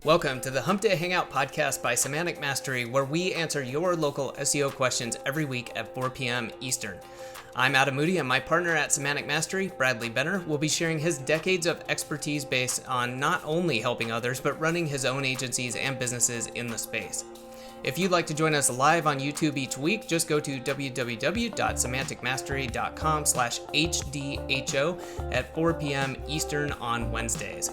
Welcome to the Hump Day Hangout podcast by Semantic Mastery, where we answer your local SEO questions every week at 4 p.m. Eastern. I'm Adam Moody, and my partner at Semantic Mastery, Bradley Benner, will be sharing his decades of expertise based on not only helping others, but running his own agencies and businesses in the space. If you'd like to join us live on YouTube each week, just go to www.semanticmastery.com/HDHO at 4 p.m. Eastern on Wednesdays.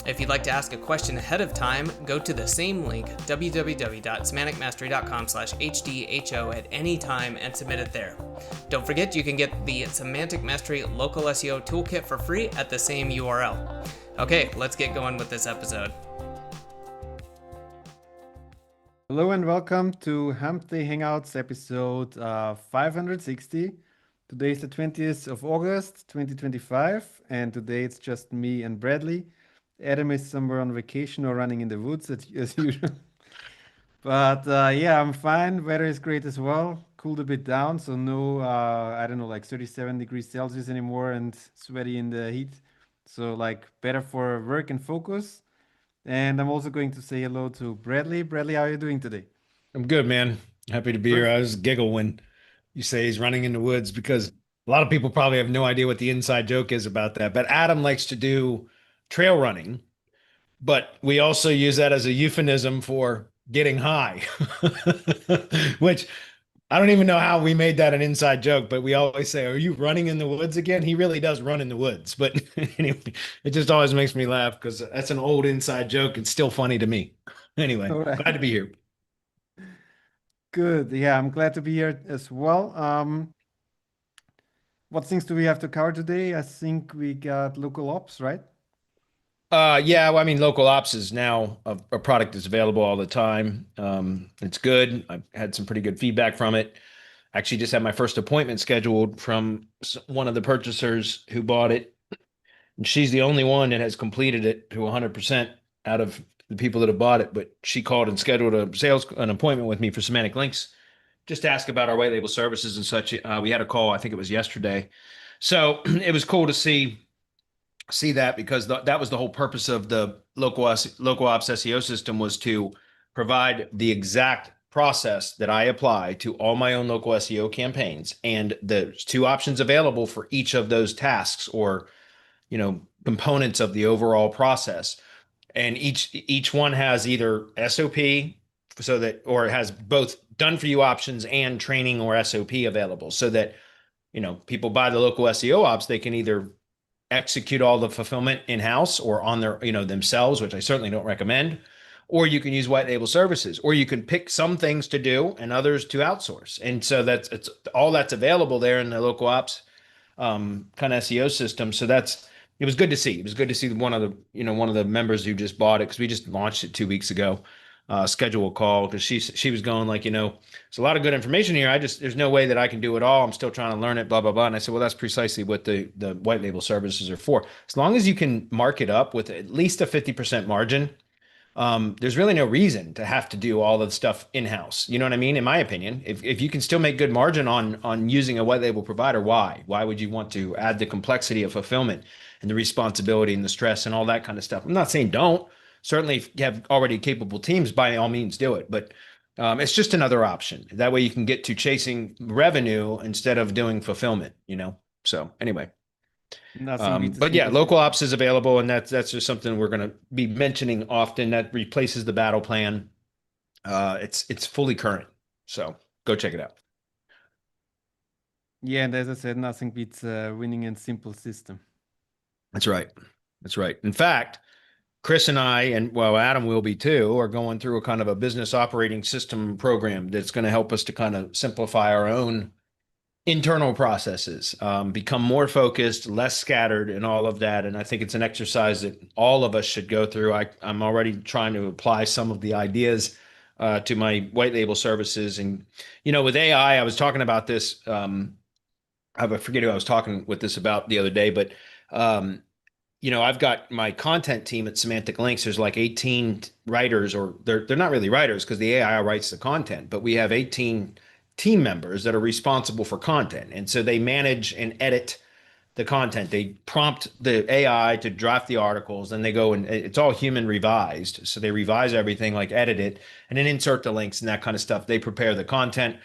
If you'd like to ask a question ahead of time, go to the same link, www.semanticmastery.com/HDHO at any time and submit it there. Don't forget, you can get the Semantic Mastery Local SEO Toolkit for free at the same URL. Okay, let's get going with this episode. Hello and welcome to Hump Day Hangouts episode 560. Today is the 20th of August 2025, and today it's just me and Bradley. Adam is somewhere on vacation or running in the woods as usual. But yeah, I'm fine. Weather is great as well. Cooled a bit down, so no, I don't know, like 37 degrees Celsius anymore and sweaty in the heat. So like better for work and focus. And I'm also going to say hello to Bradley. Bradley, how are you doing today? I'm good, man. Happy to be here. I Perfect. was giggle when you say he's running in the woods because a lot of people probably have no idea what the inside joke is about that. But Adam likes to do trail running, but we also use that as a euphemism for getting high, which I don't even know how we made that an inside joke, but we always say, "Are you running in the woods again?" He really does run in the woods. But anyway, it just always makes me laugh because that's an old inside joke. It's still funny to me. Anyway, All glad right. to be here. Good. Yeah, I'm glad to be here as well. What things do we have to cover today? I think we got local ops, right? Yeah, well, I mean, local ops is now a product that's available all the time. It's good. I've had some pretty good feedback from it. Actually, just had my first appointment scheduled from one of the purchasers who bought it, and she's the only one that has completed it to 100% out of the people that have bought it. But she called and scheduled an appointment with me for Semantic Links, just to ask about our white label services and such. We had a call, I think it was yesterday, so it was cool to see that because that was the whole purpose of the local ops SEO system, was to provide the exact process that I apply to all my own local SEO campaigns, and there's two options available for each of those tasks, or components of the overall process, and each one has either SOP, so that, or it has both done for you options and training or SOP available, so that people buy the local SEO ops, they can either execute all the fulfillment in-house or on their, themselves, which I certainly don't recommend, or you can use white label services, or you can pick some things to do and others to outsource. And so it's all that's available there in the local ops kind of SEO system. So it was good to see. It was good to see one of the members who just bought it, because we just launched it 2 weeks ago. Schedule a call, because she was going like, there's a lot of good information here. There's no way that I can do it all. I'm still trying to learn it, blah, blah, blah. And I said, well, that's precisely what the white label services are for. As long as you can mark it up with at least a 50% margin, there's really no reason to have to do all of the stuff in-house. You know what I mean? In my opinion, if you can still make good margin on using a white label provider, why would you want to add the complexity of fulfillment and the responsibility and the stress and all that kind of stuff? I'm not saying don't. Certainly, if you have already capable teams, by all means do it. But it's just another option. That way you can get to chasing revenue instead of doing fulfillment, So anyway. Nothing beats a But yeah, simple local system. ops is available, and that's just something we're going to be mentioning often. That replaces the battle plan. It's fully current, so go check it out. Yeah, and as I said, nothing beats a winning and simple system. That's right. That's right. In fact, Chris and I, and well, Adam will be too, are going through a kind of a business operating system program that's going to help us to kind of simplify our own internal processes, become more focused, less scattered, and all of that. And I think it's an exercise that all of us should go through. I'm already trying to apply some of the ideas to my white label services. And, with AI, I was talking about this. I forget who I was talking with this about the other day, but um, I've got my content team at Semantic Links. There's like 18 writers, or they're not really writers because the AI writes the content, but we have 18 team members that are responsible for content. And so they manage and edit the content. They prompt the AI to draft the articles, and they go and it's all human revised. So they revise everything, like edit it, and then insert the links and that kind of stuff. They prepare the content,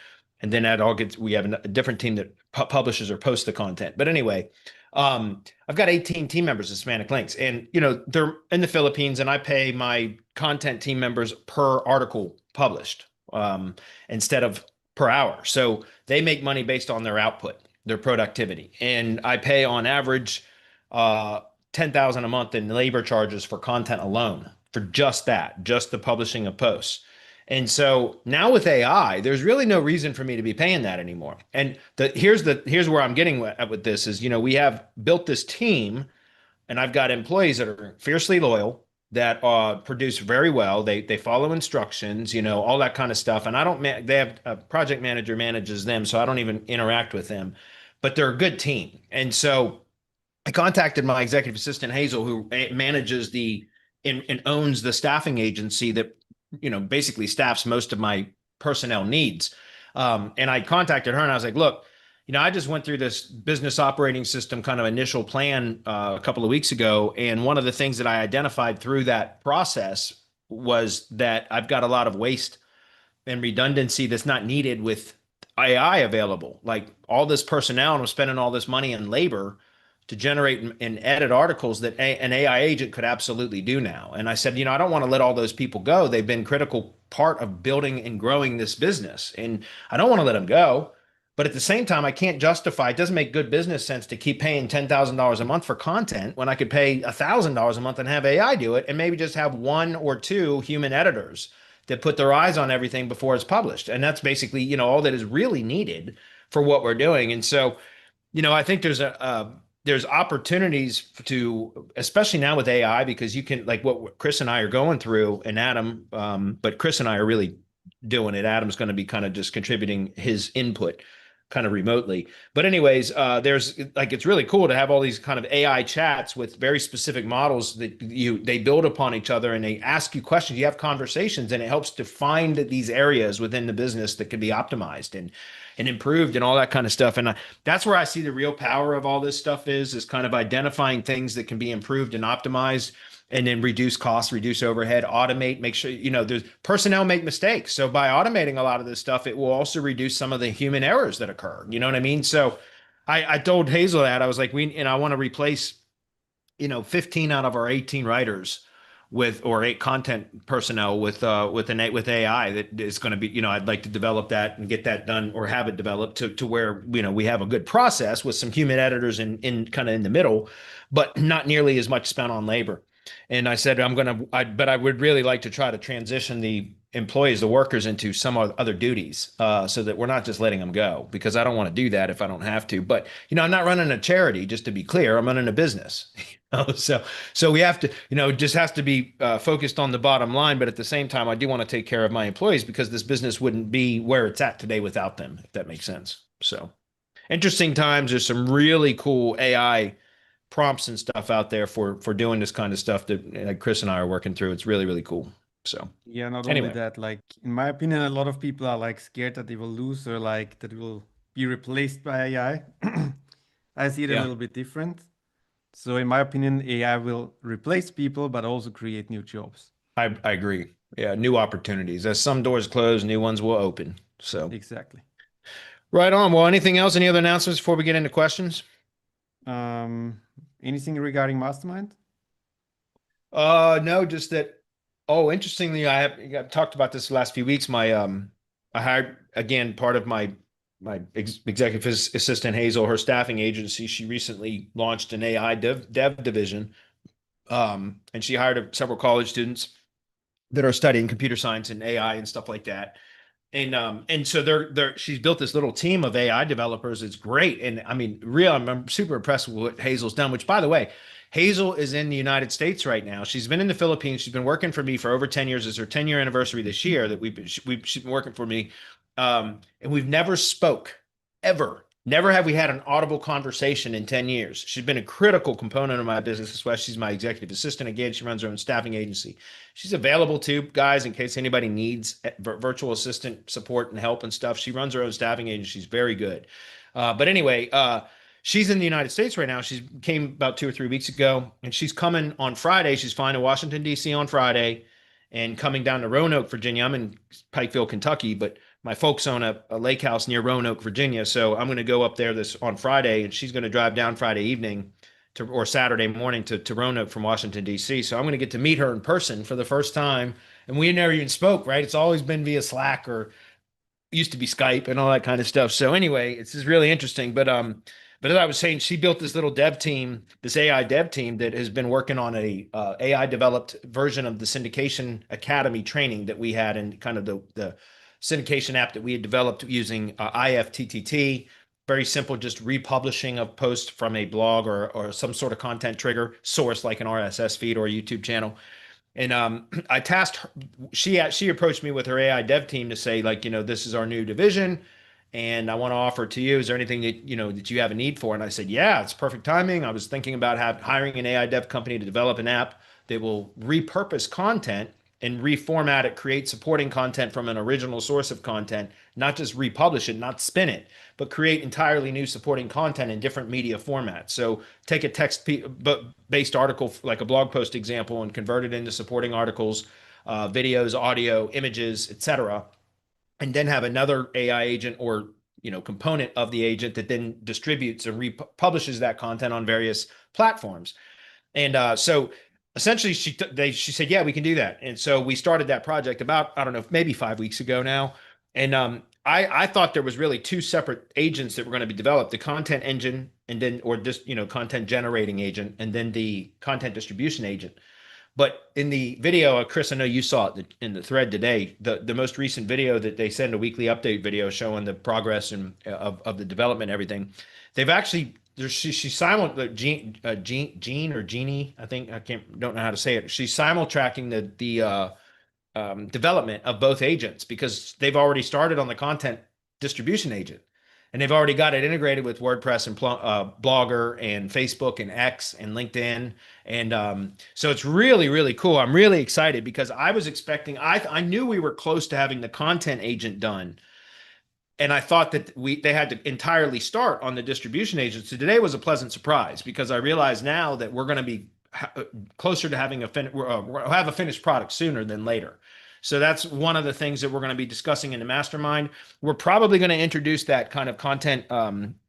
and then that all gets. We have a different team that publishes or posts the content. But anyway, I've got 18 team members at Semantic Links, and they're in the Philippines, and I pay my content team members per article published instead of per hour. So they make money based on their output, their productivity, and I pay on average 10,000 a month in labor charges for content alone, for just that, just the publishing of posts. And so now with AI, there's really no reason for me to be paying that anymore. And here's where I'm getting at with this is, we have built this team, and I've got employees that are fiercely loyal, that produce very well. They follow instructions, all that kind of stuff. And I don't. They have a project manager manages them, so I don't even interact with them. But they're a good team. And so I contacted my executive assistant Hazel, who manages and owns the staffing agency that basically staffs most of my personnel needs. And I contacted her and I was like, look, I just went through this business operating system kind of initial plan a couple of weeks ago. And one of the things that I identified through that process was that I've got a lot of waste and redundancy that's not needed with AI available. Like all this personnel, and I'm spending all this money and labor to generate and edit articles that an AI agent could absolutely do now. And I said, I don't want to let all those people go. They've been critical part of building and growing this business, and I don't want to let them go. But at the same time, I can't justify, it doesn't make good business sense to keep paying $10,000 a month for content when I could pay $1,000 a month and have AI do it, and maybe just have one or two human editors that put their eyes on everything before it's published. And that's basically, all that is really needed for what we're doing. And so, I think there's opportunities to, especially now with AI, because you can, like what Chris and I are going through, and Adam, but Chris and I are really doing it. Adam's going to be kind of just contributing his input kind of remotely. But anyways, it's really cool to have all these kind of AI chats with very specific models that they build upon each other, and they ask you questions. You have conversations, and it helps to find these areas within the business that can be optimized and improved and all that kind of stuff. And that's where I see the real power of all this stuff is kind of identifying things that can be improved and optimized, and then reduce costs, reduce overhead, automate, make sure, there's personnel make mistakes. So by automating a lot of this stuff, it will also reduce some of the human errors that occur. You know what I mean? So I told Hazel that I was like, I want to replace, 15 out of our 18 writers or 8 content personnel with AI that is going to be, I'd like to develop that and get that done, or have it developed to where, we have a good process with some human editors in kind of in the middle, but not nearly as much spent on labor. And I said, but I would really like to try to transition the employees, the workers, into some other duties, so that we're not just letting them go, because I don't want to do that if I don't have to. But, I'm not running a charity, just to be clear. I'm running a business. So we have to, it just has to be focused on the bottom line. But at the same time, I do want to take care of my employees, because this business wouldn't be where it's at today without them, if that makes sense. So interesting times. There's some really cool AI prompts and stuff out there for doing this kind of stuff that Chris and I are working through. It's really, really cool. So Yeah, not anyway. only that, like in my opinion, a lot of people are like scared that they will lose, or like that will be replaced by AI. I see it a Yeah, little bit different. So in my opinion, AI will replace people, but also create new jobs. I agree. Yeah, new opportunities. As some doors close, new ones will open. So Exactly. right on. Well, anything else? Any other announcements before we get into questions? Anything regarding Mastermind? No, just that. Oh, interestingly, I talked about this the last few weeks. I hired, again, part of my executive assistant Hazel, her staffing agency. She recently launched an AI dev division, and she hired several college students that are studying computer science and AI and stuff like that. And so she's built this little team of AI developers. It's great. And I mean, I'm super impressed with what Hazel's done, which, by the way, Hazel is in the United States right now. She's been in the Philippines. She's been working for me for over 10 years. It's her 10-year anniversary this year that she's been working for me. And we've never spoke, ever. Never have we had an audible conversation in 10 years. She's been a critical component of my business. That's why she's my executive assistant. Again, she runs her own staffing agency. She's available too, guys, in case anybody needs virtual assistant support and help and stuff. She runs her own staffing agency. She's very good. But anyway, she's in the United States right now. She came about 2 or 3 weeks ago, and she's coming on Friday. She's flying to Washington, D.C. on Friday and coming down to Roanoke, Virginia. I'm in Pikeville, Kentucky, but my folks own a lake house near Roanoke, Virginia. So I'm going to go up there this on Friday, and she's going to drive down Friday evening or Saturday morning to Roanoke from Washington, D.C. So I'm going to get to meet her in person for the first time. And we never even spoke, right? It's always been via Slack or used to be Skype and all that kind of stuff. So anyway, it's just really interesting. But as I was saying, she built this little dev team, this AI dev team that has been working on a AI developed version of the Syndication Academy training that we had, and kind of the syndication app that we had developed using IFTTT. Very simple, just republishing a post from a blog or some sort of content trigger source like an RSS feed or a YouTube channel. And I tasked her, she approached me with her AI dev team to say, like, this is our new division, and I want to offer it to you. Is there anything that that you have a need for? And I said, yeah, it's perfect timing. I was thinking about hiring an AI dev company to develop an app that will repurpose content and reformat it, create supporting content from an original source of content, not just republish it, not spin it, but create entirely new supporting content in different media formats. So take a text-based article, like a blog post example, and convert it into supporting articles, videos, audio, images, etc., and then have another AI agent or component of the agent that then distributes and republishes that content on various platforms. And so essentially she said, yeah, we can do that. And so we started that project about, I don't know, maybe 5 weeks ago now. And I thought there was really two separate agents that were going to be developed: the content engine, and then, or just content generating agent, and then the content distribution agent. But in the video, Chris, I know you saw it in the thread today, the most recent video that they send, a weekly update video showing the progress and of the development and everything. They've actually, she's Jean or Jeannie, I think, don't know how to say it. She's simul-tracking the development of both agents, because they've already started on the content distribution agent, and they've already got it integrated with WordPress and Blogger and Facebook and X and LinkedIn. And so it's really, really cool. I'm really excited because I was expecting, I knew we were close to having the content agent done. And I thought that they had to entirely start on the distribution agent. So today was a pleasant surprise, because I realize now that we're going to be closer to having have a finished product sooner than later. So that's one of the things that we're going to be discussing in the mastermind. We're probably going to introduce that kind of content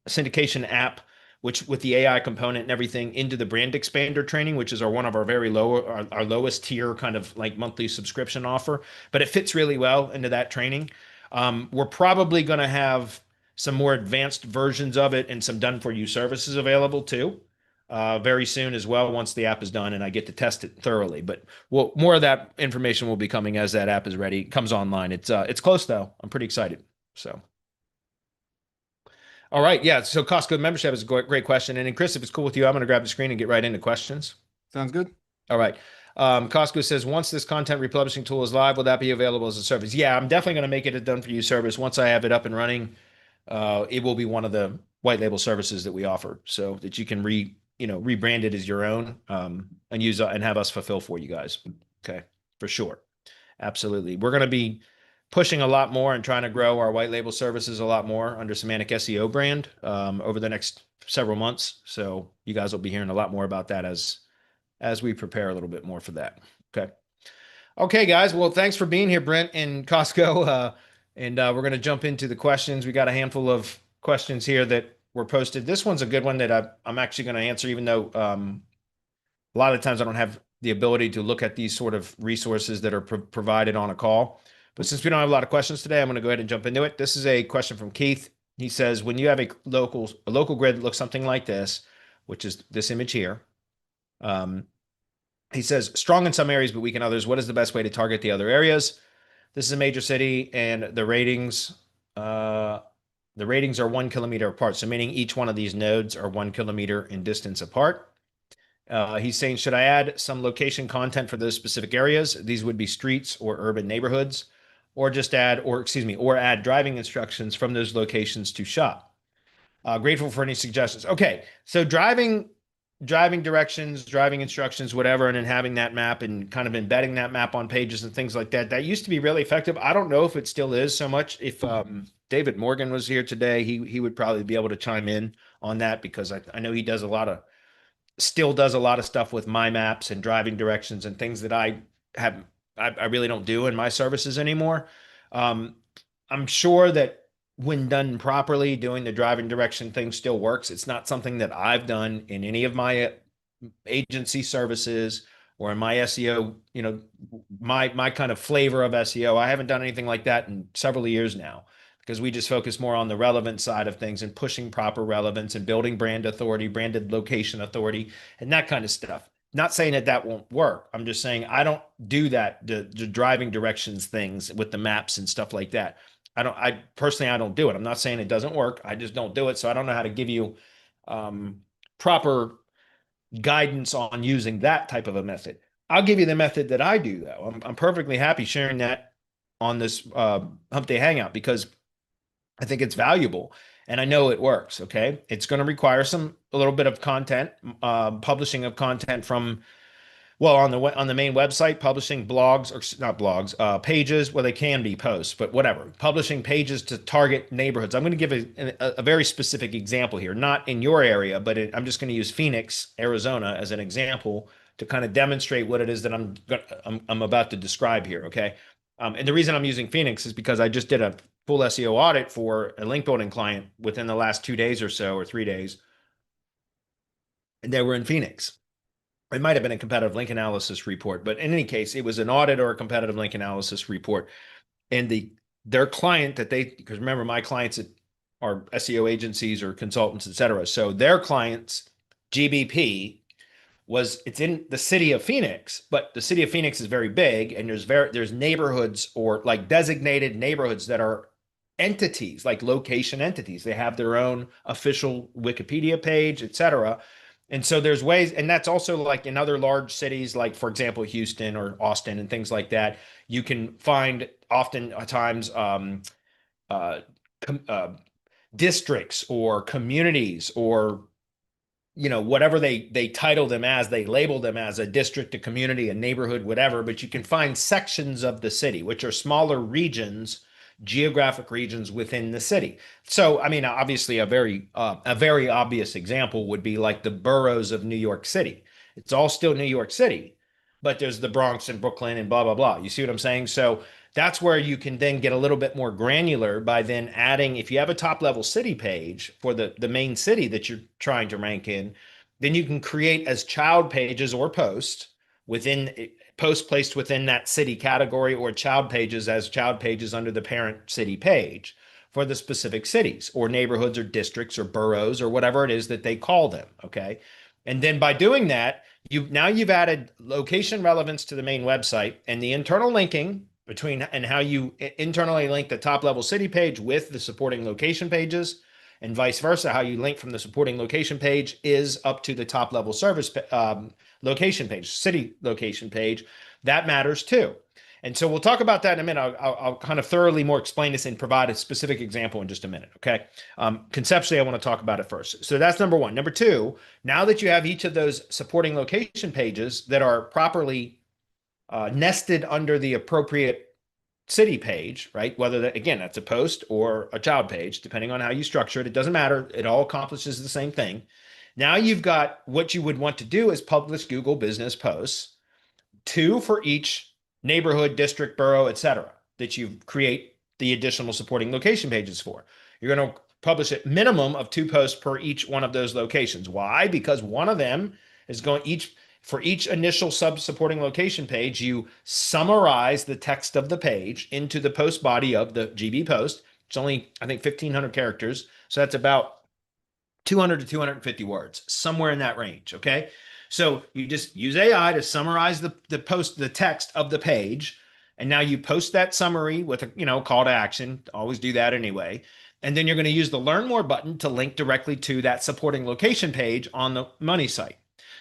syndication app, which with the AI component and everything, into the brand expander training, which is one of our very our lowest tier kind of like monthly subscription offer. But it fits really well into that training. We're probably going to have some more advanced versions of it and some done for you services available too, very soon as well, once the app is done and I get to test it thoroughly. But more of that information will be coming as that app is ready, comes online. It's close though. I'm pretty excited. So, all right, yeah. So Costco membership is a great question. And then Chris, if it's cool with you, I'm going to grab the screen and get right into questions. Sounds good. All right. Costco says, once this content republishing tool is live, will that be available as a service? Yeah, I'm definitely going to make it a done for you service. Once I have it up and running, it will be one of the white label services that we offer, so that you can rebrand it as your own, and use and have us fulfill for you guys. Okay, for sure. Absolutely. We're going to be pushing a lot more and trying to grow our white label services a lot more under Semantic SEO brand over the next several months. So you guys will be hearing a lot more about that as we prepare a little bit more for that. Okay, guys. Well, thanks for being here, Brent and Costco. And we're going to jump into the questions. We got a handful of questions here that were posted. This one's a good one that I'm actually going to answer, even though a lot of times I don't have the ability to look at these sort of resources that are provided on a call. But since we don't have a lot of questions today, I'm going to go ahead and jump into it. This is a question from Keith. He says, when you have a local grid that looks something like this, which is this image here, he says, strong in some areas but weak in others, what is the best way to target the other areas? This is a major city, and the ratings are 1 kilometer apart. So meaning each one of these nodes are 1 kilometer in distance apart. He's saying, should I add some location content for those specific areas? These would be streets or urban neighborhoods, or add driving instructions from those locations to shop. Grateful for any suggestions. Okay, so driving driving directions, driving instructions, whatever, and then having that map and kind of embedding that map on pages and things like that. That used to be really effective. I don't know if it still is so much. If David Morgan was here today, he would probably be able to chime in on that, because I know he does still does a lot of stuff with my maps and driving directions and things that I really don't do in my services anymore. Um, I'm sure that when done properly, doing the driving direction thing still works. It's not something that I've done in any of my agency services or in my SEO, my kind of flavor of SEO. I haven't done anything like that in several years now, because we just focus more on the relevant side of things and pushing proper relevance and building brand authority, branded location authority, and that kind of stuff. Not saying that that won't work. I'm just saying I don't do that, the driving directions things with the maps and stuff like that. I personally, I don't do it. I'm not saying it doesn't work. I just don't do it. So I don't know how to give you proper guidance on using that type of a method. I'll give you the method that I do, though. I'm perfectly happy sharing that on this Hump Day Hangout, because I think it's valuable and I know it works. Okay. It's going to require a little bit of content, publishing of content from, well, on the main website, publishing blogs, or not blogs, pages. Well, they can be posts, but whatever. Publishing pages to target neighborhoods. I'm going to give a very specific example here, not in your area, but I'm just going to use Phoenix, Arizona, as an example to kind of demonstrate what it is that I'm about to describe here. Okay, and the reason I'm using Phoenix is because I just did a full SEO audit for a link building client within the last 2 days or so, or 3 days, and they were in Phoenix. It might have been a competitive link analysis report, but in any case, it was an audit or a competitive link analysis report. And their client because remember, my clients are SEO agencies or consultants, et cetera. So their clients, GBP, it's in the city of Phoenix, but the city of Phoenix is very big, and there's neighborhoods, or like designated neighborhoods, that are entities, like location entities. They have their own official Wikipedia page, et cetera. And so there's ways, and that's also like in other large cities, like for example, Houston or Austin and things like that. You can find oftentimes uh, districts or communities, or whatever they title them as, they label them as a district, a community, a neighborhood, whatever. But you can find sections of the city, which are smaller regions, geographic regions within the city. So, I mean, obviously, a very obvious example would be like the boroughs of New York City. It's all still New York City, but there's the Bronx and Brooklyn and blah blah blah. You see what I'm saying? So that's where you can then get a little bit more granular by then adding, if you have a top level city page for the main city that you're trying to rank in, then you can create as child pages or posts placed within that city category, or child pages as child pages under the parent city page for the specific cities or neighborhoods or districts or boroughs or whatever it is that they call them. Okay. And then by doing that, you've added location relevance to the main website, and the internal linking between, and how you internally link the top level city page with the supporting location pages, and vice versa. How you link from the supporting location page is up to the top level service location page, city location page. That matters too. And so we'll talk about that in a minute. I'll kind of thoroughly more explain this and provide a specific example in just a minute. Okay. Conceptually, I want to talk about it first. So that's number one. Number two, now that you have each of those supporting location pages that are properly nested under the appropriate city page, right? Whether that, again, that's a post or a child page, depending on how you structure it, it doesn't matter. It all accomplishes the same thing. Now you've got, what you would want to do is publish Google business posts, 2 for each neighborhood, district, borough, et cetera, that you create the additional supporting location pages for. You're going to publish a minimum of 2 posts per each one of those locations. Why? Because one of them is for each initial supporting location page, you summarize the text of the page into the post body of the GB post. It's only, I think, 1,500 characters. So that's about 200 to 250 words, somewhere in that range. Okay. So you just use AI to summarize the text of the page. And now you post that summary with a, call to action. Always do that anyway. And then you're going to use the learn more button to link directly to that supporting location page on the money site.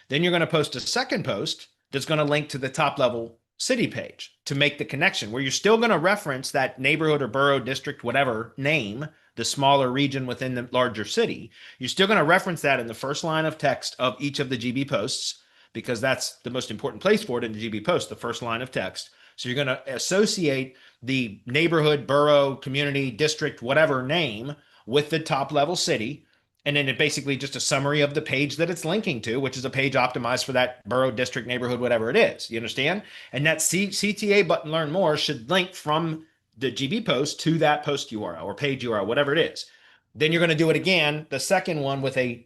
Then you're going to post a second post that's going to link to the top level city page to make the connection, where you're still going to reference that neighborhood or borough, district, whatever name the smaller region within the larger city, you're still going to reference that in the first line of text of each of the GB posts, because that's the most important place for it in the GB post, the first line of text. So you're going to associate the neighborhood, borough, community, district, whatever name with the top level city. And then it basically just a summary of the page that it's linking to, which is a page optimized for that borough, district, neighborhood, whatever it is. You understand? And that CTA button, learn more, should link from the GB post to that post URL or page URL, whatever it is. Then you're going to do it again, the second one with a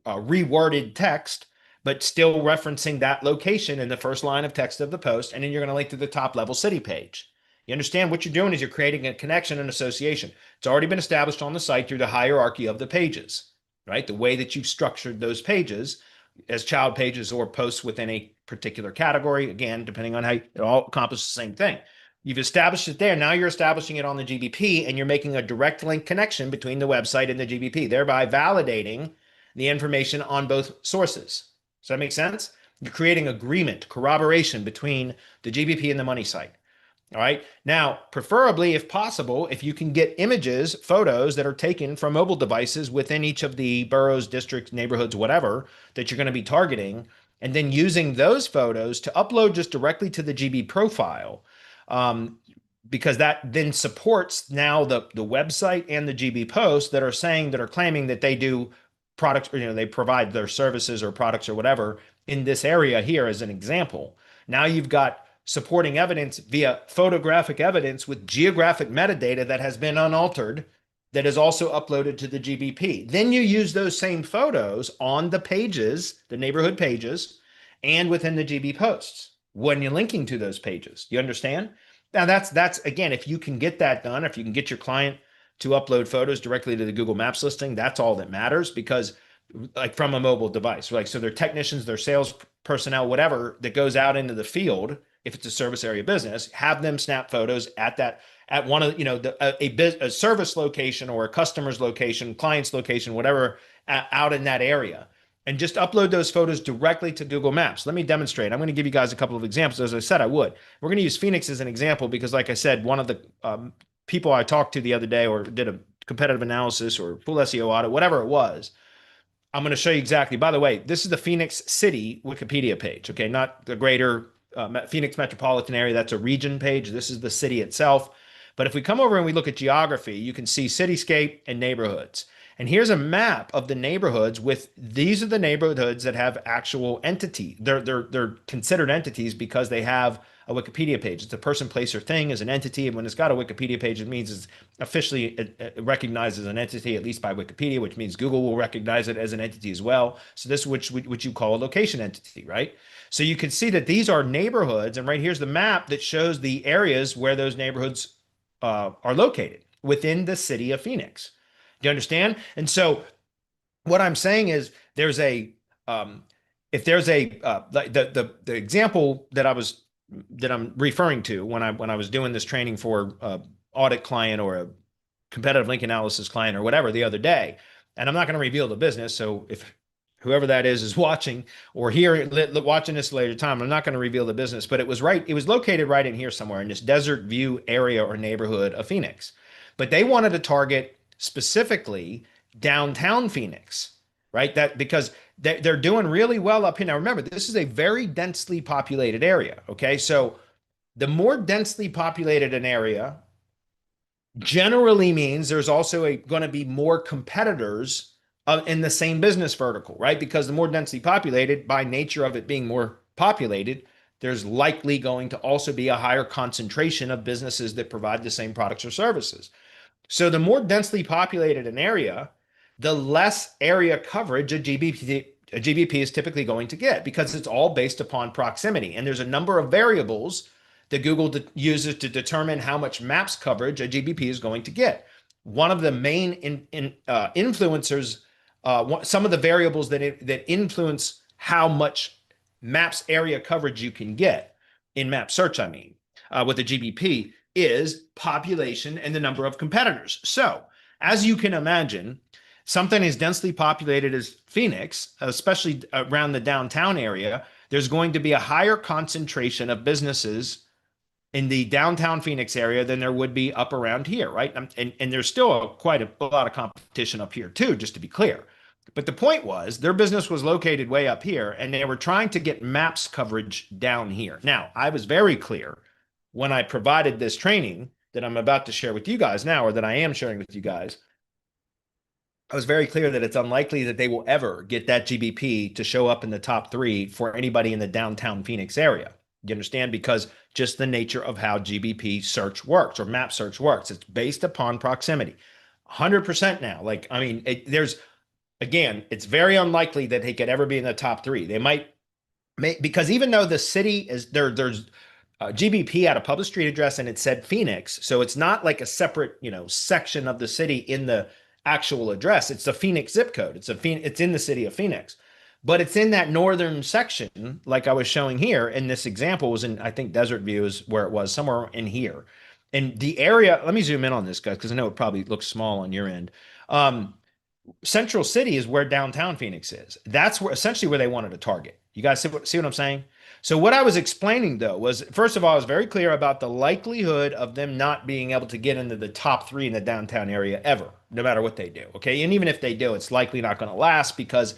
reworded text, but still referencing that location in the first line of text of the post. And then you're going to link to the top level city page. You understand what you're doing is you're creating a connection and association. It's already been established on the site through the hierarchy of the pages, right? The way that you've structured those pages as child pages or posts within a particular category, again, depending on how it all accomplishes the same thing. You've established it there. Now you're establishing it on the GBP, and you're making a direct link connection between the website and the GBP, thereby validating the information on both sources. Does that make sense? You're creating agreement, corroboration between the GBP and the money site. All right. Now, preferably, if possible, if you can get images, photos that are taken from mobile devices within each of the boroughs, districts, neighborhoods, whatever, that you're going to be targeting, and then using those photos to upload just directly to the GB profile, because that then supports now the website and the GB posts that are claiming that they do products, or they provide their services or products or whatever in this area here as an example. Now you've got supporting evidence via photographic evidence with geographic metadata that has been unaltered, that is also uploaded to the GBP. Then you use those same photos on the pages, the neighborhood pages, and within the GB posts when you're linking to those pages. You understand? Now that's again, if you can get that done, if you can get your client to upload photos directly to the Google Maps listing, that's all that matters, because like from a mobile device, like, so their technicians, their sales personnel, whatever that goes out into the field, if it's a service area business, have them snap photos at one of, a service location or a customer's location, client's location, whatever, out in that area, and just upload those photos directly to Google Maps. Let me demonstrate. I'm going to give you guys a couple of examples. As I said, I would. We're going to use Phoenix as an example because, like I said, one of the people I talked to the other day, or did a competitive analysis or full SEO audit, whatever it was, I'm going to show you exactly. By the way, this is the Phoenix City Wikipedia page, okay? Not the greater Phoenix metropolitan area. That's a region page. This is the city itself. But if we come over and we look at geography, you can see cityscape and neighborhoods. And here's a map of the neighborhoods with, these are the neighborhoods that have actual entity. They're considered entities because they have a Wikipedia page. It's a person, place, or thing as an entity. And when it's got a Wikipedia page, it means it's officially recognized as an entity, at least by Wikipedia, which means Google will recognize it as an entity as well. So this is which you call a location entity, right? So you can see that these are neighborhoods. And right here's the map that shows the areas where those neighborhoods are located within the city of Phoenix. Do you understand? And so what I'm saying is there's a, if there's a, the example that I'm referring to when I was doing this training for audit client or a competitive link analysis client or whatever the other day, and I'm not going to reveal the business. So if whoever that is watching or watching this later time, I'm not going to reveal the business, but it was located right in here somewhere in this Desert View area or neighborhood of Phoenix. But they wanted to target specifically downtown Phoenix, right? That because they're doing really well up here. Now, remember, this is a very densely populated area. Okay. So the more densely populated an area generally means there's also going to be more competitors in the same business vertical, right? Because the more densely populated, by nature of it being more populated, there's likely going to also be a higher concentration of businesses that provide the same products or services. So the more densely populated an area, the less area coverage a GBP is typically going to get, because it's all based upon proximity. And there's a number of variables that Google uses to determine how much maps coverage a GBP is going to get. One of the main influencers, some of the variables that influence how much maps area coverage you can get in map search, with the GBP, is population and the number of competitors. So as you can imagine, something as densely populated as Phoenix, especially around the downtown area, there's going to be a higher concentration of businesses in the downtown Phoenix area than there would be up around here, right? And there's still quite a lot of competition up here too, just to be clear. But the point was their business was located way up here and they were trying to get maps coverage down here. Now, I was very clear when I provided this training that I'm about to share with you guys now, or that I am sharing with you guys. I was very clear that it's unlikely that they will ever get that GBP to show up in the top 3 for anybody in the downtown Phoenix area. You understand? Because just the nature of how GBP search works or map search works. It's based upon proximity. 100% now. Like, I mean, again, it's very unlikely that they could ever be in the top 3. They might, because even though the city is there's GBP had a public street address and it said Phoenix. So it's not like a separate, section of the city in the actual address. It's the Phoenix zip code. It's in the city of Phoenix, but it's in that northern section, like I was showing here. And this example was in, I think, Desert View is where it was, somewhere in here. And the area, let me zoom in on this, guys, because I know it probably looks small on your end. Central City is where downtown Phoenix is. That's essentially where they wanted to target. You guys see what I'm saying? So what I was explaining, though, was, first of all, I was very clear about the likelihood of them not being able to get into the top 3 in the downtown area ever, no matter what they do. Okay. And even if they do, it's likely not going to last because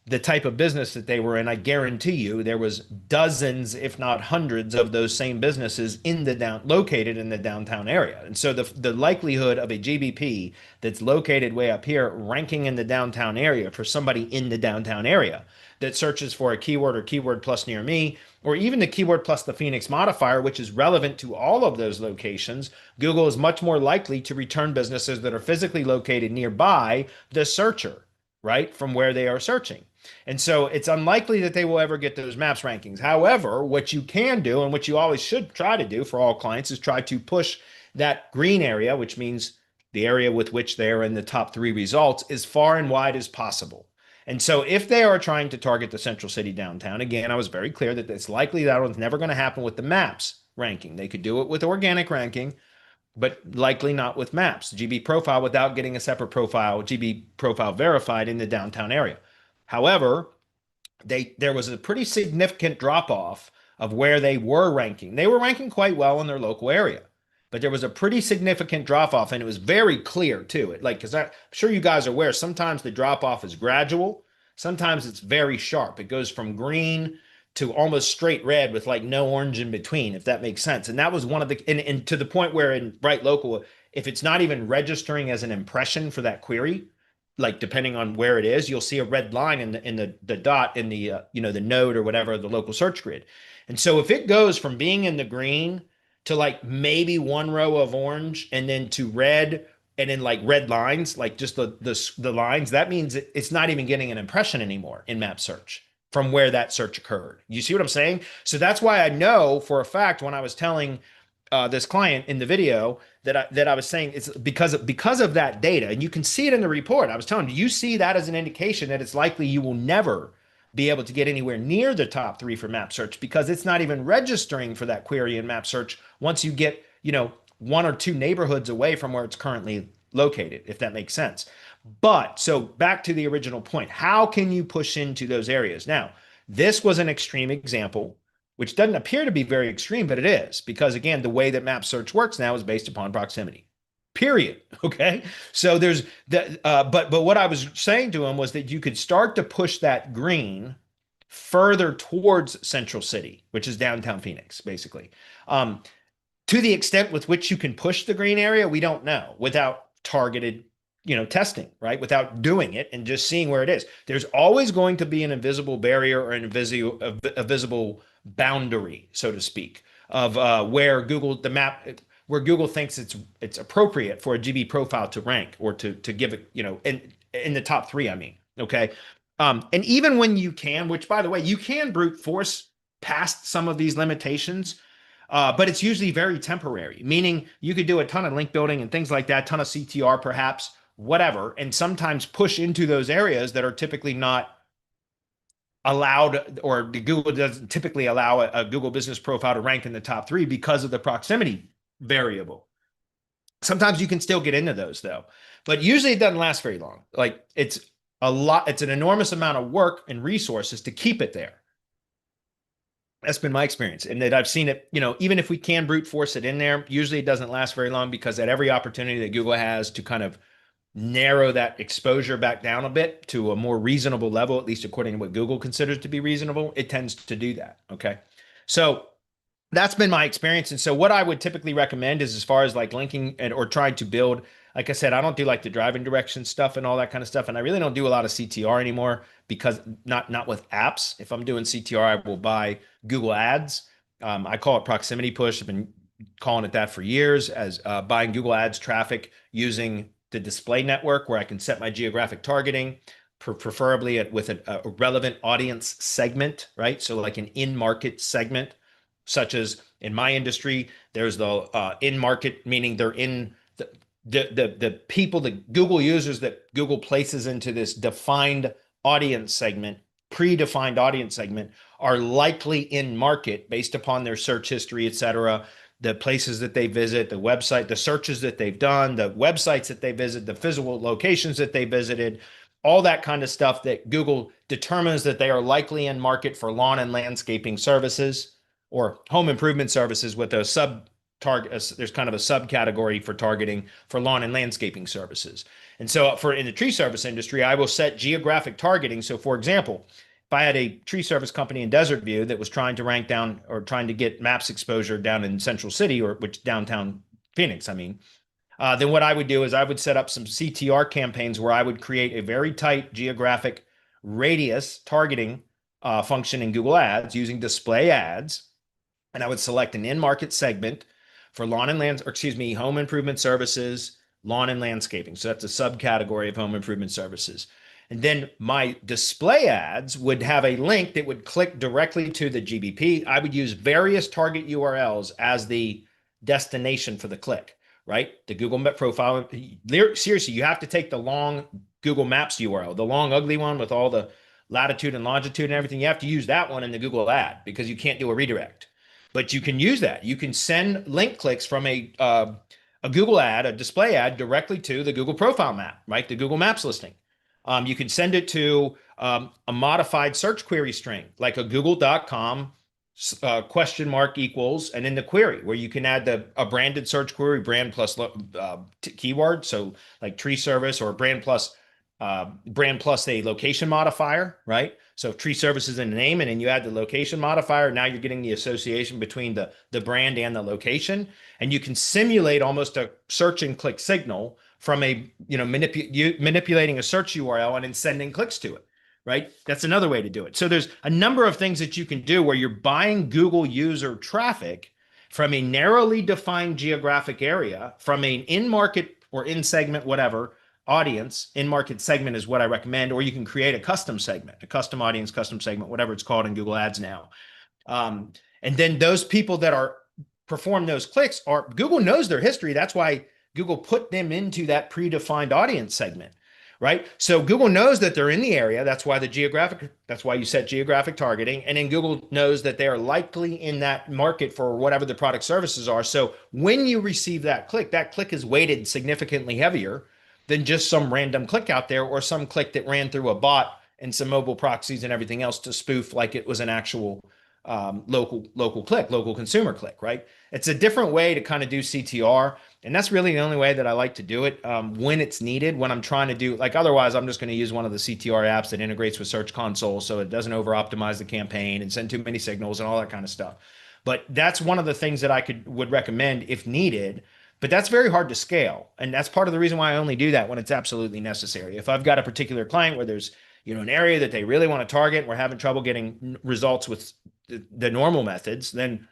the type of business that they were in, I guarantee you, there was dozens, if not hundreds, of those same businesses located in the downtown area. And so the likelihood of a GBP that's located way up here ranking in the downtown area for somebody in the downtown area that searches for a keyword or keyword plus near me, or even the keyword plus the Phoenix modifier, which is relevant to all of those locations, Google is much more likely to return businesses that are physically located nearby the searcher, right, from where they are searching. And so it's unlikely that they will ever get those maps rankings. However, what you can do, and what you always should try to do for all clients, is try to push that green area, which means the area with which they are in the top 3 results, as far and wide as possible. And so if they are trying to target the Central City downtown, again, I was very clear that it's likely that one's never going to happen with the maps ranking. They could do it with organic ranking, but likely not with maps, GB profile, without getting a separate profile, GB profile verified in the downtown area. However, there was a pretty significant drop off of where they were ranking. They were ranking quite well in their local area, but there was a pretty significant drop off, and it was very clear too. Because I'm sure you guys are aware, sometimes the drop off is gradual, sometimes it's very sharp. It goes from green to almost straight red with like no orange in between, if that makes sense. And that was one of the, and to the point where in Bright Local, if it's not even registering as an impression for that query, like depending on where it is, you'll see a red line in the dot in the the node or whatever, the local search grid. And so if it goes from being in the green to like maybe one row of orange and then to red and then like red lines, like just the lines, that means it's not even getting an impression anymore in map search from where that search occurred. You see what I'm saying? So that's why I know for a fact when I was telling this client in the video that I was saying it's because of that data, and you can see it in the report. I was telling you see that as an indication that it's likely you will never be able to get anywhere near the top 3 for map search because it's not even registering for that query in map search once you get 1 or 2 neighborhoods away from where it's currently located, if that makes sense. But so back to the original point, how can you push into those areas? Now, this was an extreme example, which doesn't appear to be very extreme, but it is, because again, the way that map search works now is based upon proximity, period. Okay. So there's that, but what I was saying to him was that you could start to push that green further towards Central City, which is downtown Phoenix, basically. To the extent with which you can push the green area, we don't know without targeted testing, right? Without doing it and just seeing where it is. There's always going to be an invisible barrier or a visible boundary, so to speak, of where Google thinks it's appropriate for a GB profile to rank or to give it, in the top 3, I mean, okay. And even when you can, which by the way, you can brute force past some of these limitations, but it's usually very temporary, meaning you could do a ton of link building and things like that, ton of CTR perhaps, whatever, and sometimes push into those areas that are typically not allowed, or Google doesn't typically allow a Google business profile to rank in the top 3 because of the proximity variable. Sometimes you can still get into those though, but usually it doesn't last very long. Like it's an enormous amount of work and resources to keep it there. That's been my experience, and that I've seen it, even if we can brute force it in there, usually it doesn't last very long, because at every opportunity that Google has to kind of narrow that exposure back down a bit to a more reasonable level, at least according to what Google considers to be reasonable, it tends to do that. Okay. So that's been my experience. And so what I would typically recommend is, as far as like linking or trying to build, like I said, I don't do like the driving direction stuff and all that kind of stuff. And I really don't do a lot of CTR anymore, because not with apps. If I'm doing CTR, I will buy Google Ads. I call it proximity push. I've been calling it that for years, as buying Google Ads traffic using the display network, where I can set my geographic targeting, preferably with a relevant audience segment, right? So like an in-market segment, such as in my industry, there's the in-market, meaning they're in the people, the Google users that Google places into this defined audience segment, predefined audience segment, are likely in market based upon their search history, et cetera, the places that they visit, the website, the searches that they've done, the websites that they visit, the physical locations that they visited, all that kind of stuff that Google determines that they are likely in market for lawn and landscaping services or home improvement services, with a sub target. There's kind of a subcategory for targeting for lawn and landscaping services. And so for in the tree service industry, I will set geographic targeting. So for example, if I had a tree service company in Desert View that was trying to rank down, or trying to get maps exposure down in Central City, or which downtown Phoenix, I mean, then what I would do is I would set up some CTR campaigns where I would create a very tight geographic radius targeting function in Google Ads using display ads. And I would select an in-market segment for home improvement services, lawn and landscaping. So that's a subcategory of home improvement services. And then my display ads would have a link that would click directly to the GBP. I would use various target URLs as the destination for the click, right? The Google Map profile. Seriously, you have to take the long Google Maps URL, the long, ugly one with all the latitude and longitude and everything. You have to use that one in the Google ad, because you can't do a redirect. But you can use that. You can send link clicks from a Google ad, a display ad, directly to the Google profile map, right? The Google Maps listing. You can send it to a modified search query string, like a google.com question mark equals, and in the query, where you can add a branded search query, brand plus keyword. So like tree service, or brand plus a location modifier, right? So if tree service is in the name, and then you add the location modifier, now you're getting the association between the brand and the location. And you can simulate almost a search and click signal from manipulating a search URL and then sending clicks to it, right? That's another way to do it. So there's a number of things that you can do where you're buying Google user traffic from a narrowly defined geographic area, from an in-market or in-segment, whatever, audience. In-market segment is what I recommend, or you can create a custom segment, a custom audience, custom segment, whatever it's called in Google Ads now. And then those people that perform those clicks, Google knows their history. That's why Google put them into that predefined audience segment, right? So Google knows that they're in the area. That's why you set geographic targeting. And then Google knows that they are likely in that market for whatever the product services are. So when you receive that click is weighted significantly heavier than just some random click out there, or some click that ran through a bot and some mobile proxies and everything else to spoof like it was an actual local consumer click, right? It's a different way to kind of do CTR. And that's really the only way that I like to do it when it's needed, when I'm trying to do, like, otherwise I'm just going to use one of the CTR apps that integrates with Search Console, so it doesn't over optimize the campaign and send too many signals and all that kind of stuff. But that's one of the things that I would recommend if needed. But that's very hard to scale. And that's part of the reason why I only do that when it's absolutely necessary. If I've got a particular client where there's, an area that they really want to target, and we're having trouble getting results with the normal methods, then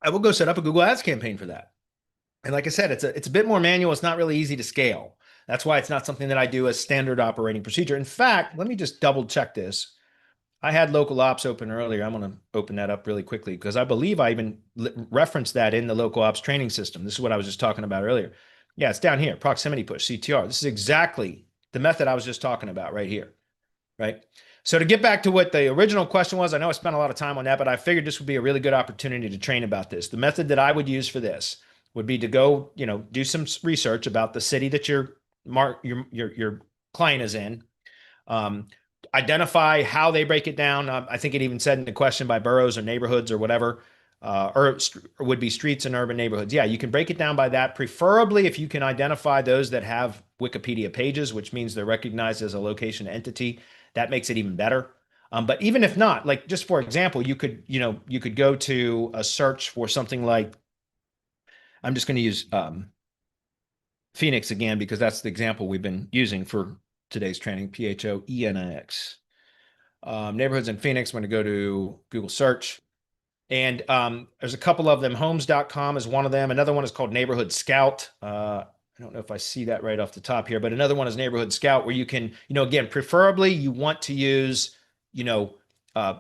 I will go set up a Google Ads campaign for that. And like I said, it's a bit more manual. It's not really easy to scale. That's why it's not something that I do as standard operating procedure. In fact, let me just double check this. I had local ops open earlier. I'm going to open that up really quickly, because I believe I even referenced that in the local ops training system. This is what I was just talking about earlier. Yeah, it's down here, proximity push, CTR. This is exactly the method I was just talking about right here, right? So to get back to what the original question was, I know I spent a lot of time on that, but I figured this would be a really good opportunity to train about this. The method that I would use for this would be to go, do some research about the city that your client is in. identify how they break it down. I think it even said in the question by boroughs or neighborhoods or whatever, or would be streets and urban neighborhoods. Yeah, you can break it down by that. Preferably if you can identify those that have Wikipedia pages, which means they're recognized as a location entity. That makes it even better. But even if not, like just for example, you could go to a search for something like, I'm just going to use Phoenix again, because that's the example we've been using for today's training, Phoenix. Neighborhoods in Phoenix. I'm going to go to Google search. And there's a couple of them. Homes.com is one of them. Another one is called Neighborhood Scout. I don't know if I see that right off the top here, but another one is Neighborhood Scout, where you can, again, preferably you want to use, uh,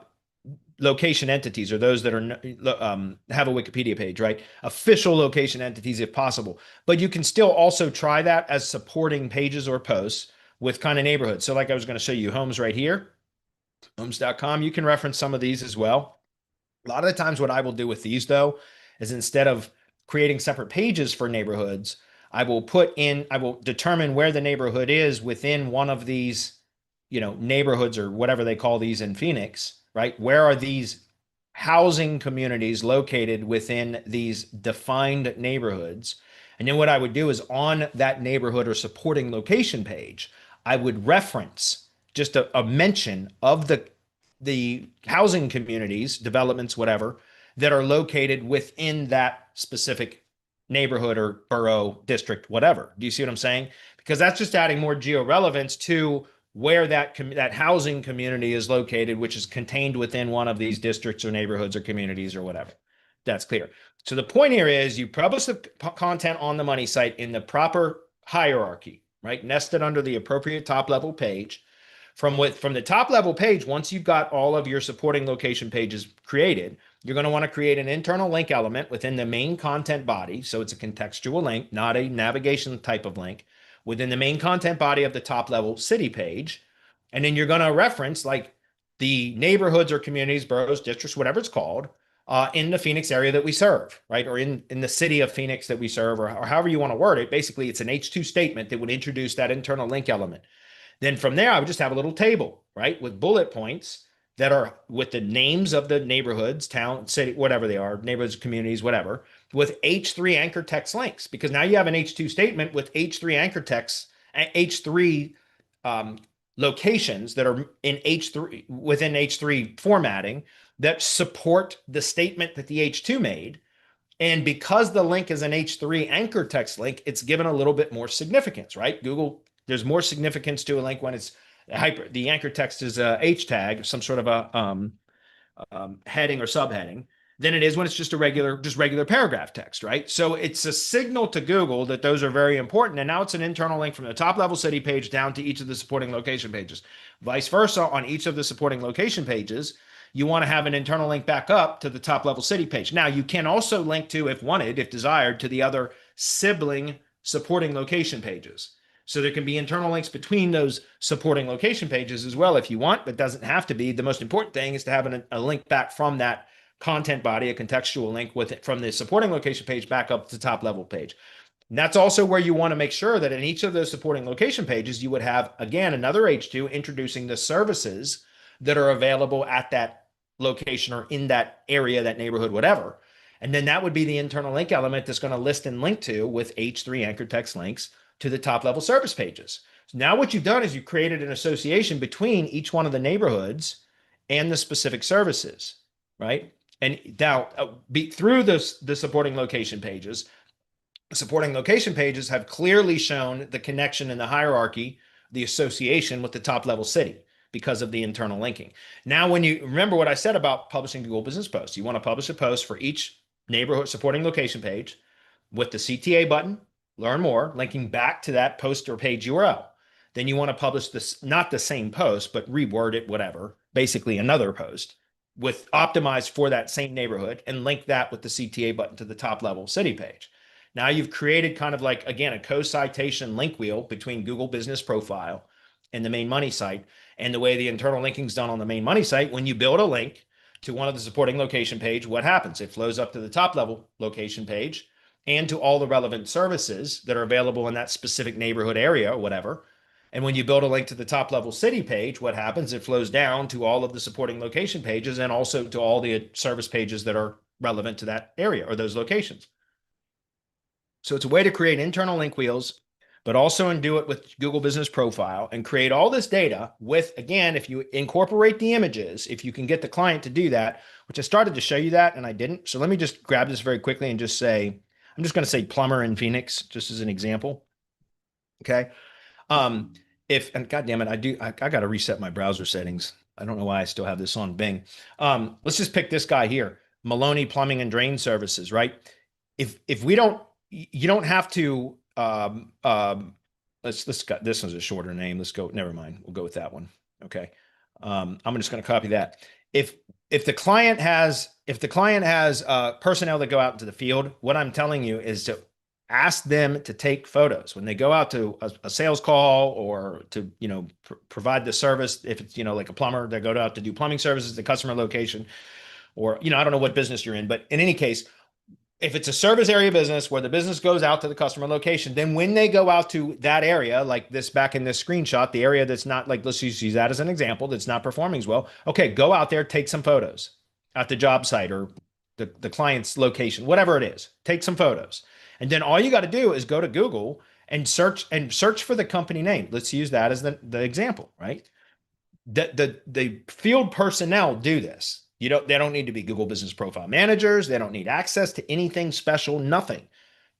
location entities, or those that are have a Wikipedia page, right? Official location entities if possible. But you can still also try that as supporting pages or posts with kind of neighborhoods. So like I was going to show you homes right here, homes.com. You can reference some of these as well. A lot of the times what I will do with these though, is instead of creating separate pages for neighborhoods, I will determine where the neighborhood is within one of these, neighborhoods or whatever they call these in Phoenix, right? Where are these housing communities located within these defined neighborhoods? And then what I would do is on that neighborhood or supporting location page, I would reference just a mention of the housing communities, developments, whatever, that are located within that specific neighborhood or borough, district, whatever. Do you see what I'm saying? Because that's just adding more geo-relevance to where that housing community is located, which is contained within one of these districts or neighborhoods or communities or whatever. That's clear. So the point here is you publish the content on the money site in the proper hierarchy, right? Nested under the appropriate top level page. From the top level page, once you've got all of your supporting location pages created, you're going to want to create an internal link element within the main content body. So it's a contextual link, not a navigation type of link, within the main content body of the top level city page. And then you're going to reference like the neighborhoods or communities, boroughs, districts, whatever it's called, in the Phoenix area that we serve, right? Or in the city of Phoenix that we serve, or however you want to word it. Basically, it's an H2 statement that would introduce that internal link element. Then from there, I would just have a little table, right, with bullet points that are with the names of the neighborhoods, town, city, whatever they are, neighborhoods, communities, whatever, with H3 anchor text links. Because now you have an H2 statement with H3 anchor text, H3 locations that are in H3 within H3 formatting that support the statement that the H2 made. And because the link is an H3 anchor text link, it's given a little bit more significance, right? Google, there's more significance to a link when it's the anchor text is a H tag, some sort of a heading or subheading, than it is when it's just regular paragraph text, right? So it's a signal to Google that those are very important. And now it's an internal link from the top level city page down to each of the supporting location pages. Vice versa, on each of the supporting location pages, you want to have an internal link back up to the top level city page. Now you can also link to, if wanted, if desired, to the other sibling supporting location pages. So there can be internal links between those supporting location pages as well if you want, but doesn't have to be. The most important thing is to have a link back from that content body, a contextual link with it from the supporting location page back up to the top level page. And that's also where you want to make sure that in each of those supporting location pages, you would have, again, another H2 introducing the services that are available at that location or in that area, that neighborhood, whatever. And then that would be the internal link element that's going to list and link to with H3 anchor text links to the top level service pages. So now what you've done is you've created an association between each one of the neighborhoods and the specific services, right? And now through the supporting location pages, supporting location pages have clearly shown the connection and the hierarchy, the association with the top level city because of the internal linking. Now, when you remember what I said about publishing Google Business Posts, you want to publish a post for each neighborhood supporting location page with the CTA button, learn more, linking back to that post or page URL. Then you want to publish this, not the same post, but reword it, whatever, basically another post with optimized for that same neighborhood and link that with the CTA button to the top level city page. Now you've created kind of like, again, a co-citation link wheel between Google Business Profile and the main money site. And the way the internal linking is done on the main money site, when you build a link to one of the supporting location page, what happens? It flows up to the top level location page and to all the relevant services that are available in that specific neighborhood area or whatever. And when you build a link to the top level city page, what happens? It flows down to all of the supporting location pages and also to all the service pages that are relevant to that area or those locations. So it's a way to create internal link wheels, but also do it with Google Business Profile and create all this data with, again, if you incorporate the images, if you can get the client to do that, which I started to show you that and I didn't. So let me just grab this very quickly and just say, I'm just going to say plumber in Phoenix, just as an example. Okay. And God damn it, I got to reset my browser settings. I don't know why I still have this on Bing. Let's just pick this guy here, Maloney Plumbing and Drain Services, right? If we don't, you don't have to, let's got, this one's a shorter name. Let's go, never mind. We'll go with that one. Okay. I'm just going to copy that. If the client has personnel that go out into the field, what I'm telling you is to ask them to take photos when they go out to a sales call or to, provide the service. If it's, like a plumber, they go out to do plumbing services, the customer location, or, I don't know what business you're in, but in any case, if it's a service area business where the business goes out to the customer location, then when they go out to that area, like this back in this screenshot, the area that's not, like, let's use that as an example, that's not performing as well. Okay, go out there, take some photos at the job site or the client's location, whatever it is, take some photos. And then all you got to do is go to Google and search for the company name. Let's use that as the example, right? The field personnel do this. They don't need to be Google Business Profile managers. They don't need access to anything special, nothing.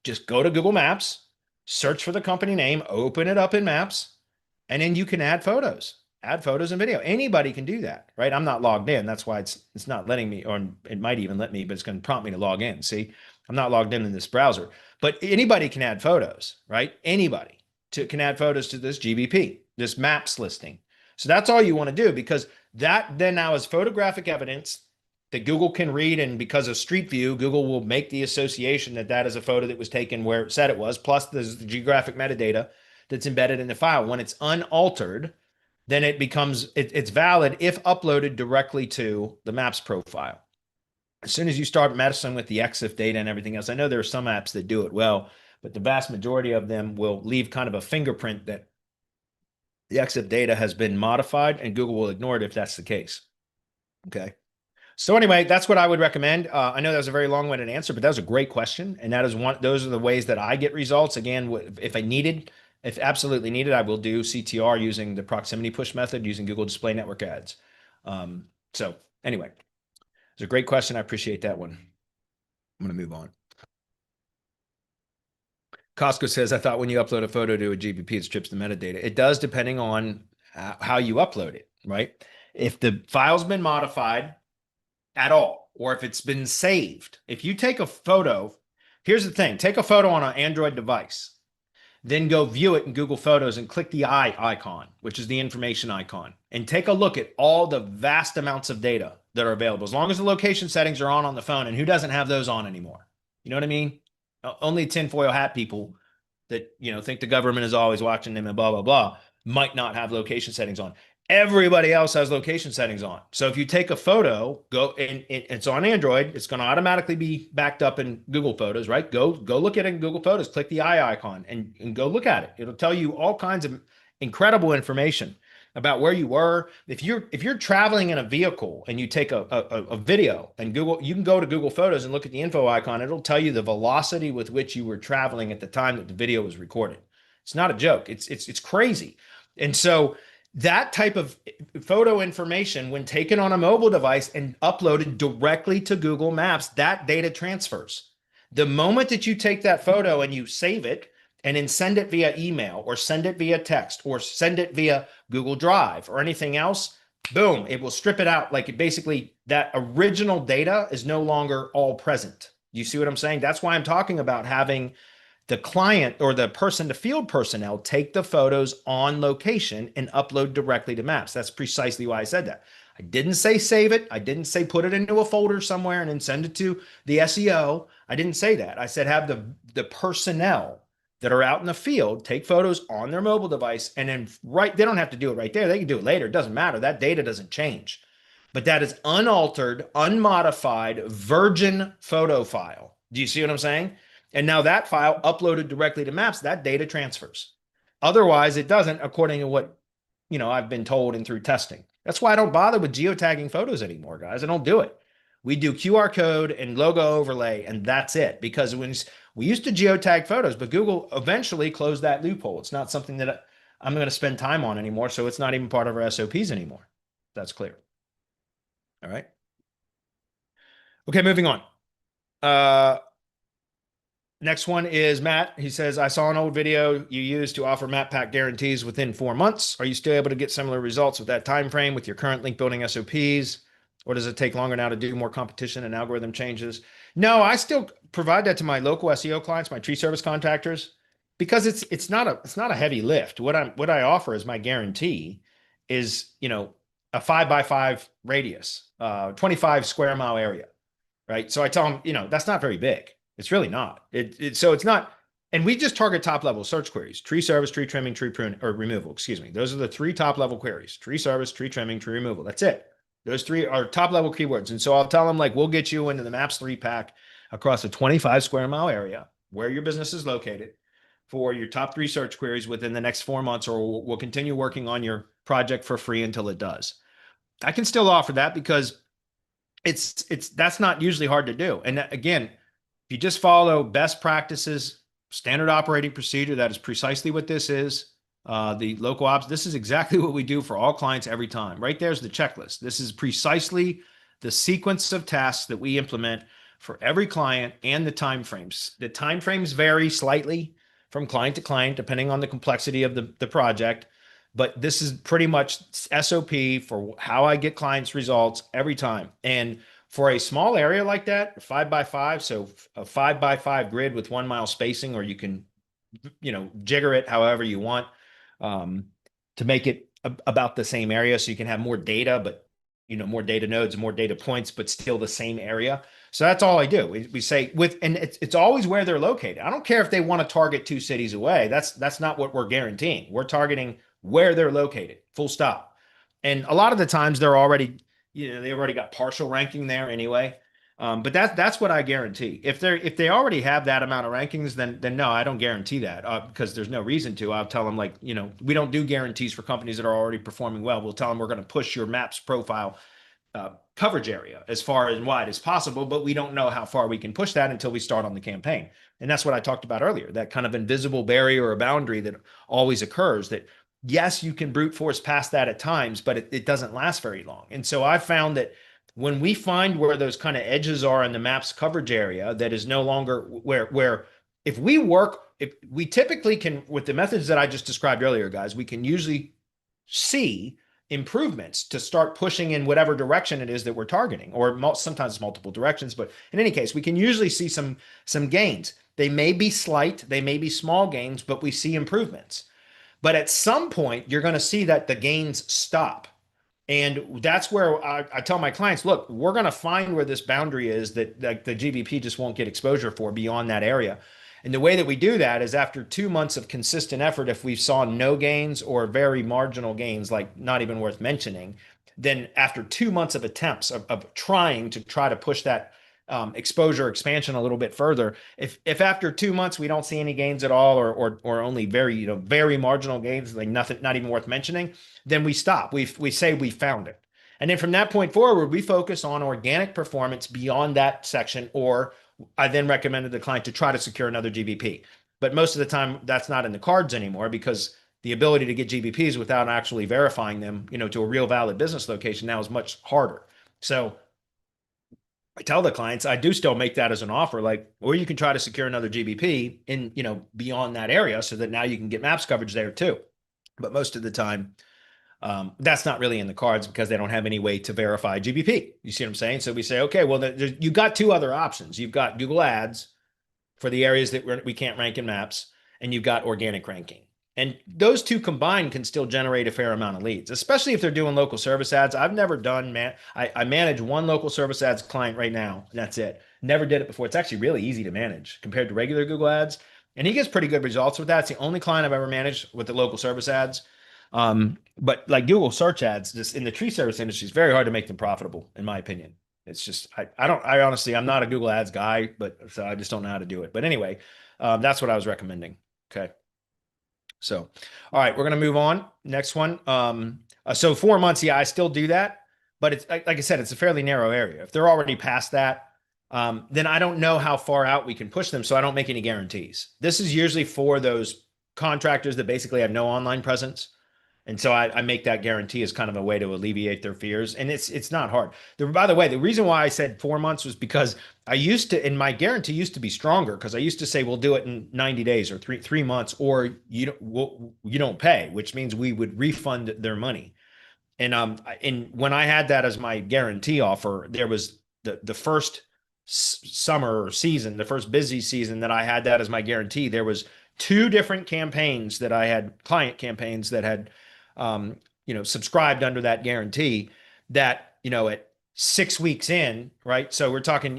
Just go to Google Maps, search for the company name, open it up in Maps, and then you can add photos and video. Anybody can do that, right? I'm not logged in. That's why it's not letting me, or it might even let me, but it's going to prompt me to log in. See, I'm not logged in this browser, but anybody can add photos, right? Anybody can add photos to this GBP, this Maps listing. So that's all you want to do, because that then now is photographic evidence that Google can read. And because of Street View, Google will make the association that is a photo that was taken where it said it was, plus there's the geographic metadata that's embedded in the file. When it's unaltered, then it's valid if uploaded directly to the Maps profile. As soon as you start messing with the EXIF data and everything else, I know there are some apps that do it well, but the vast majority of them will leave kind of a fingerprint that the EXIF data has been modified, and Google will ignore it if that's the case. Okay. So anyway, that's what I would recommend. I know that was a very long-winded answer, but that was a great question. And those are the ways that I get results. Again, if absolutely needed, I will do CTR using the proximity push method using Google Display Network ads. So anyway, it's a great question. I appreciate that one. I'm going to move on. Costco says, I thought when you upload a photo to a GBP, it strips the metadata. It does, depending on how you upload it, right? If the file's been modified at all, or if it's been saved, if you take a photo, here's the thing, take a photo on an Android device, then go view it in Google Photos and click the eye icon, which is the information icon, and take a look at all the vast amounts of data that are available, as long as the location settings are on the phone. And who doesn't have those on anymore? You know what I mean? Only tinfoil hat people that, think the government is always watching them and blah, blah, blah, might not have location settings on. Everybody else has location settings on. So if you take a photo, go and it's on Android, it's going to automatically be backed up in Google Photos, right? Go look at it in Google Photos, click the eye icon and go look at it. It'll tell you all kinds of incredible information about where you were. If you're traveling in a vehicle and you take a video and you can go to Google Photos and look at the info icon. It'll tell you the velocity with which you were traveling at the time that the video was recorded. It's not a joke. It's crazy. And so that type of photo information, when taken on a mobile device and uploaded directly to Google Maps, that data transfers. The moment that you take that photo and you save it and then send it via email or send it via text or send it via Google Drive or anything else, boom, it will strip it out. Like, basically that original data is no longer all present. You see what I'm saying? That's why I'm talking about having the client or the field personnel take the photos on location and upload directly to Maps. That's precisely why I said that. I didn't say save it. I didn't say put it into a folder somewhere and then send it to the SEO. I didn't say that. I said have the personnel that are out in the field take photos on their mobile device, and then they don't have to do it right there. They can do it later. It doesn't matter. That data doesn't change. But that is unaltered, unmodified, virgin photo file. Do you see what I'm saying? And now that file uploaded directly to Maps, that data transfers. Otherwise, it doesn't, according to what, I've been told and through testing. That's why I don't bother with geotagging photos anymore, guys. I don't do it. We do QR code and logo overlay, and that's it. Because when we used to geotag photos, but Google eventually closed that loophole. It's not something that I'm going to spend time on anymore. So it's not even part of our SOPs anymore. That's clear. All right. Okay, moving on. Next one is Matt. He says, I saw an old video you used to offer map pack guarantees within 4 months. Are you still able to get similar results with that time frame with your current link building SOPs? Or does it take longer now to do more competition and algorithm changes? No, I still provide that to my local SEO clients, my tree service contractors, because it's not a heavy lift. What I offer as my guarantee is, a 5x5 radius, 25 square mile area, right? So I tell them, that's not very big. It's really not. So it's not, and we just target top level search queries: tree service, tree trimming, tree prune, or removal. Excuse me. Those are the 3 top level queries: tree service, tree trimming, tree removal. That's it. Those 3 are top level keywords. And so I'll tell them, like, we'll get you into the Maps 3 pack across a 25 square mile area where your business is located for your top 3 search queries within the next 4 months, or we'll continue working on your project for free until it does. I can still offer that because that's not usually hard to do. And again, if you just follow best practices, standard operating procedure, that is precisely what this is. The local ops, this is exactly what we do for all clients every time. Right there's the checklist. This is precisely the sequence of tasks that we implement for every client and the timeframes. The timeframes vary slightly from client to client, depending on the complexity of the project. But this is pretty much SOP for how I get clients results every time. And for a small area like that, 5x5, so a 5x5 grid with 1 mile spacing, or you can, jigger it however you want, to make it about the same area, so you can have more data, but more data nodes, more data points, but still the same area. So that's all I do. We say and it's always where they're located. I don't care if they want to target 2 cities away. That's not what we're guaranteeing. We're targeting where they're located, full stop. And a lot of the times they're already, they've already got partial ranking there anyway. But that's what I guarantee. If they already have that amount of rankings, then no, I don't guarantee that, because there's no reason to. I'll tell them, like, we don't do guarantees for companies that are already performing well. We'll tell them we're going to push your Maps profile coverage area as far and wide as possible, but we don't know how far we can push that until we start on the campaign. And that's what I talked about earlier, that kind of invisible barrier or boundary that always occurs, that yes, you can brute force past that at times, but it doesn't last very long. And so I found that when we find where those kind of edges are in the Maps coverage area, that is no longer where if we typically can, with the methods that I just described earlier, guys, we can usually see improvements to start pushing in whatever direction it is that we're targeting, or sometimes multiple directions. But in any case, we can usually see some gains. They may be slight, they may be small gains, but we see improvements. But at some point, you're going to see that the gains stop. And that's where I tell my clients, look, we're going to find where this boundary is that the GBP just won't get exposure for beyond that area. And the way that we do that is after 2 months of consistent effort, if we saw no gains or very marginal gains, like not even worth mentioning, then after 2 months of attempts of trying to push that exposure expansion a little bit further, if after 2 months we don't see any gains at all, or only very very marginal gains, like nothing, not even worth mentioning, then we stop. We say we found it, and then from that point forward, we focus on organic performance beyond that section, or I then recommended the client to try to secure another GBP. But most of the time, that's not in the cards anymore, because the ability to get GBPs without actually verifying them, to a real valid business location now is much harder. So I tell the clients, I do still make that as an offer, like, or you can try to secure another GBP in, beyond that area, so that now you can get Maps coverage there too. But most of the time, that's not really in the cards, because they don't have any way to verify GBP. You see what I'm saying? So we say, okay, well, you've got 2 other options. You've got Google Ads for the areas that we can't rank in Maps, and you've got organic ranking. And those 2 combined can still generate a fair amount of leads, especially if they're doing local service ads. I've never done, I manage 1 local service ads client right now, and that's it. Never did it before. It's actually really easy to manage compared to regular Google Ads. And he gets pretty good results with that. It's the only client I've ever managed with the local service ads. But like Google search ads, just in the tree service industry, it's very hard to make them profitable, in my opinion. It's just, I honestly, I'm not a Google Ads guy, but so I just don't know how to do it. But anyway, that's what I was recommending. Okay. So, all right, we're going to move on. Next one. So 4 months, yeah, I still do that, but it's like I said, it's a fairly narrow area. If they're already past that, then I don't know how far out we can push them. So I don't make any guarantees. This is usually for those contractors that basically have no online presence. And so I make that guarantee as kind of a way to alleviate their fears. And it's not hard. By the way, the reason why I said 4 months was because I used to, and my guarantee used to be stronger because I used to say, we'll do it in 90 days or three months, or you don't pay, which means we would refund their money. And when I had that as my guarantee offer, there was the first summer or season, the first busy season that I had that as my guarantee. There was two different campaigns that I had, client campaigns that had subscribed under that guarantee that, at 6 weeks in, right? So we're talking,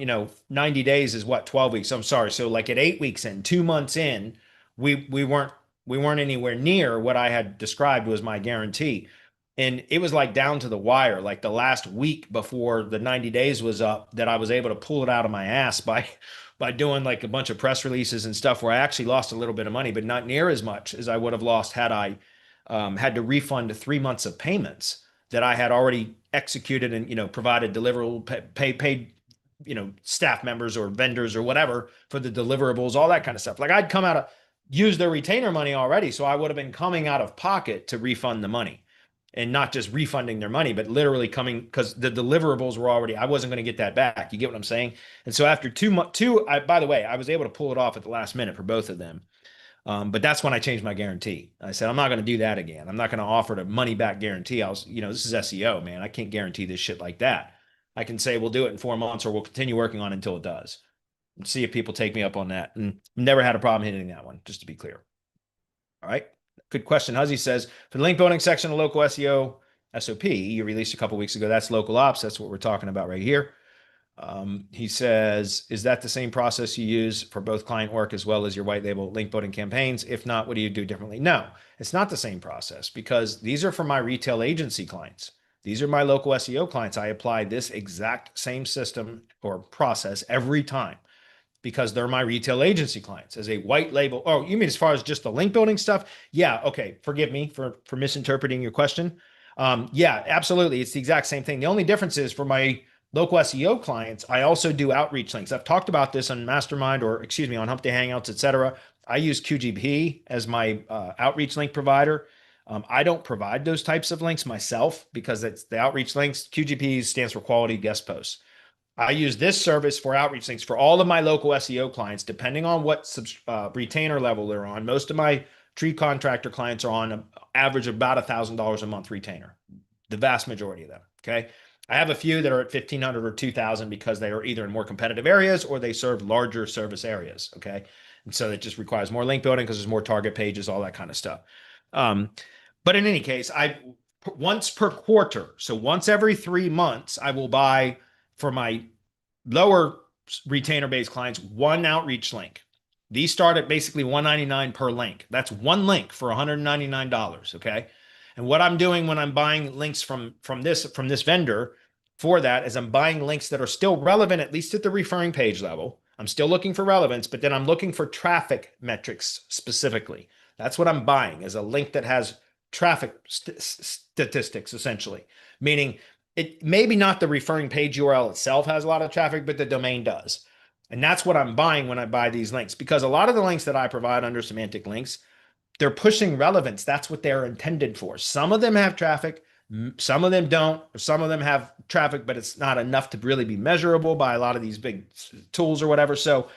90 days is what, 12 weeks. I'm sorry. So like at 8 weeks in, 2 months in, we weren't anywhere near what I had described was my guarantee. And it was like down to the wire, like the last week before the 90 days was up, that I was able to pull it out of my ass by doing like a bunch of press releases and stuff where I actually lost a little bit of money, but not near as much as I would have lost had I had to refund 3 months of payments that I had already executed and provided deliverable paid staff members or vendors or whatever for the deliverables, all that kind of stuff. Like I'd come out of use their retainer money already, so I would have been coming out of pocket to refund the money. And not just refunding their money, but literally coming, because the deliverables were already, I wasn't going to get that back. You get what I'm saying? And so after 2 months, by the way, I was able to pull it off at the last minute for both of them. But that's when I changed my guarantee. I said, I'm not going to do that again. I'm not going to offer the money back guarantee. This is SEO, man. I can't guarantee this shit like that. I can say we'll do it in 4 months or we'll continue working on it until it does. And see if people take me up on that. And never had a problem hitting that one, just to be clear. All right. Good question. Huzzy says, for the link building section of local SEO SOP you released a couple weeks ago, that's local ops. That's what we're talking about right here. He says, is that the same process you use for both client work as well as your white label link building campaigns? If not, what do you do differently? No, it's not the same process because these are for my retail agency clients. These are my local SEO clients. I apply this exact same system or process every time, because they're my retail agency clients as a white label. Oh, you mean as far as just the link building stuff? Yeah. Okay. Forgive me for misinterpreting your question. Yeah, absolutely. It's the exact same thing. The only difference is for my local SEO clients, I also do outreach links. I've talked about this on Mastermind on Hump Day Hangouts, etc. I use QGP as my outreach link provider. I don't provide those types of links myself because it's the outreach links. QGP stands for quality guest posts. I use this service for outreach links for all of my local SEO clients, depending on what retainer level they're on. Most of my tree contractor clients are on an average of about $1,000 a month retainer, the vast majority of them. Okay. I have a few that are at 1,500 or 2,000 because they are either in more competitive areas or they serve larger service areas. Okay. And so it just requires more link building because there's more target pages, all that kind of stuff. But in any case, once per quarter, so once every 3 months, I will buy for my lower retainer based clients one outreach link. These start at basically $199 per link. That's one link for $199. Okay. And what I'm doing when I'm buying links from this vendor for that is I'm buying links that are still relevant, at least at the referring page level. I'm still looking for relevance, but then I'm looking for traffic metrics specifically. That's what I'm buying, is a link that has traffic statistics, essentially, meaning it maybe not the referring page URL itself has a lot of traffic, but the domain does. And that's what I'm buying when I buy these links, because a lot of the links that I provide under semantic links, they're pushing relevance. That's what they're intended for. Some of them have traffic, some of them don't, or some of them have traffic, but it's not enough to really be measurable by a lot of these big tools or whatever. So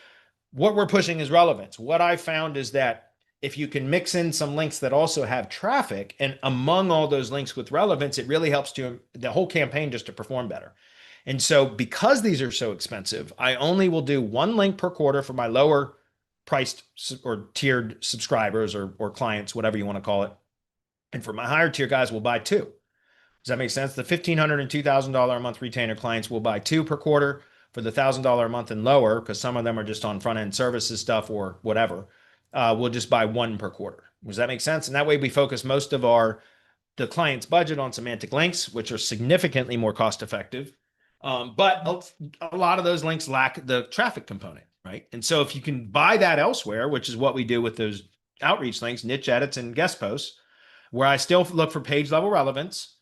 what we're pushing is relevance. What I found is that if you can mix in some links that also have traffic, and among all those links with relevance, it really helps the whole campaign just to perform better. And so because these are so expensive, I only will do one link per quarter for my lower priced or tiered subscribers or clients, whatever you want to call it. And for my higher tier guys, we'll buy two. Does that make sense? The $1,500 and $2,000 a month retainer clients will buy two per quarter. For the $1,000 a month and lower, because some of them are just on front end services stuff or whatever, we'll just buy one per quarter. Does that make sense? And that way we focus most of the client's budget on semantic links, which are significantly more cost effective. But a lot of those links lack the traffic component, right? And so if you can buy that elsewhere, which is what we do with those outreach links, niche edits, and guest posts, where I still look for page level relevance.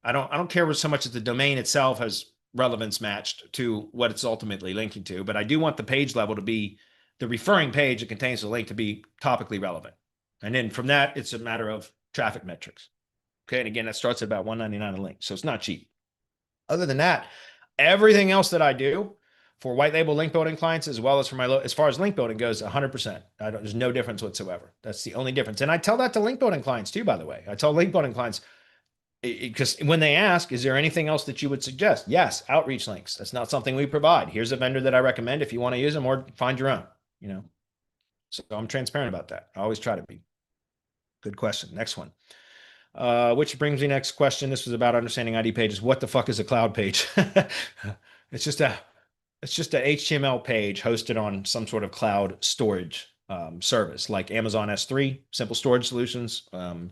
I don't care so much as the domain itself has relevance matched to what it's ultimately linking to, but I do want the page level to be the referring page that contains the link to be topically relevant. And then from that, it's a matter of traffic metrics. Okay. And again, that starts at about $1.99 a link. So it's not cheap. Other than that, everything else that I do for white label link building clients, as well as for as far as link building goes, 100%. There's no difference whatsoever. That's the only difference. And I tell that to link building clients too, by the way. I tell link building clients, because when they ask, is there anything else that you would suggest? Yes, outreach links. That's not something we provide. Here's a vendor that I recommend if you want to use them, or find your own, So I'm transparent about that. I always try to be. Good question. Next one. Which brings me next question. This was about understanding ID pages. What the fuck is a cloud page? It's just a HTML page hosted on some sort of cloud storage service like Amazon S3, simple storage solutions. Was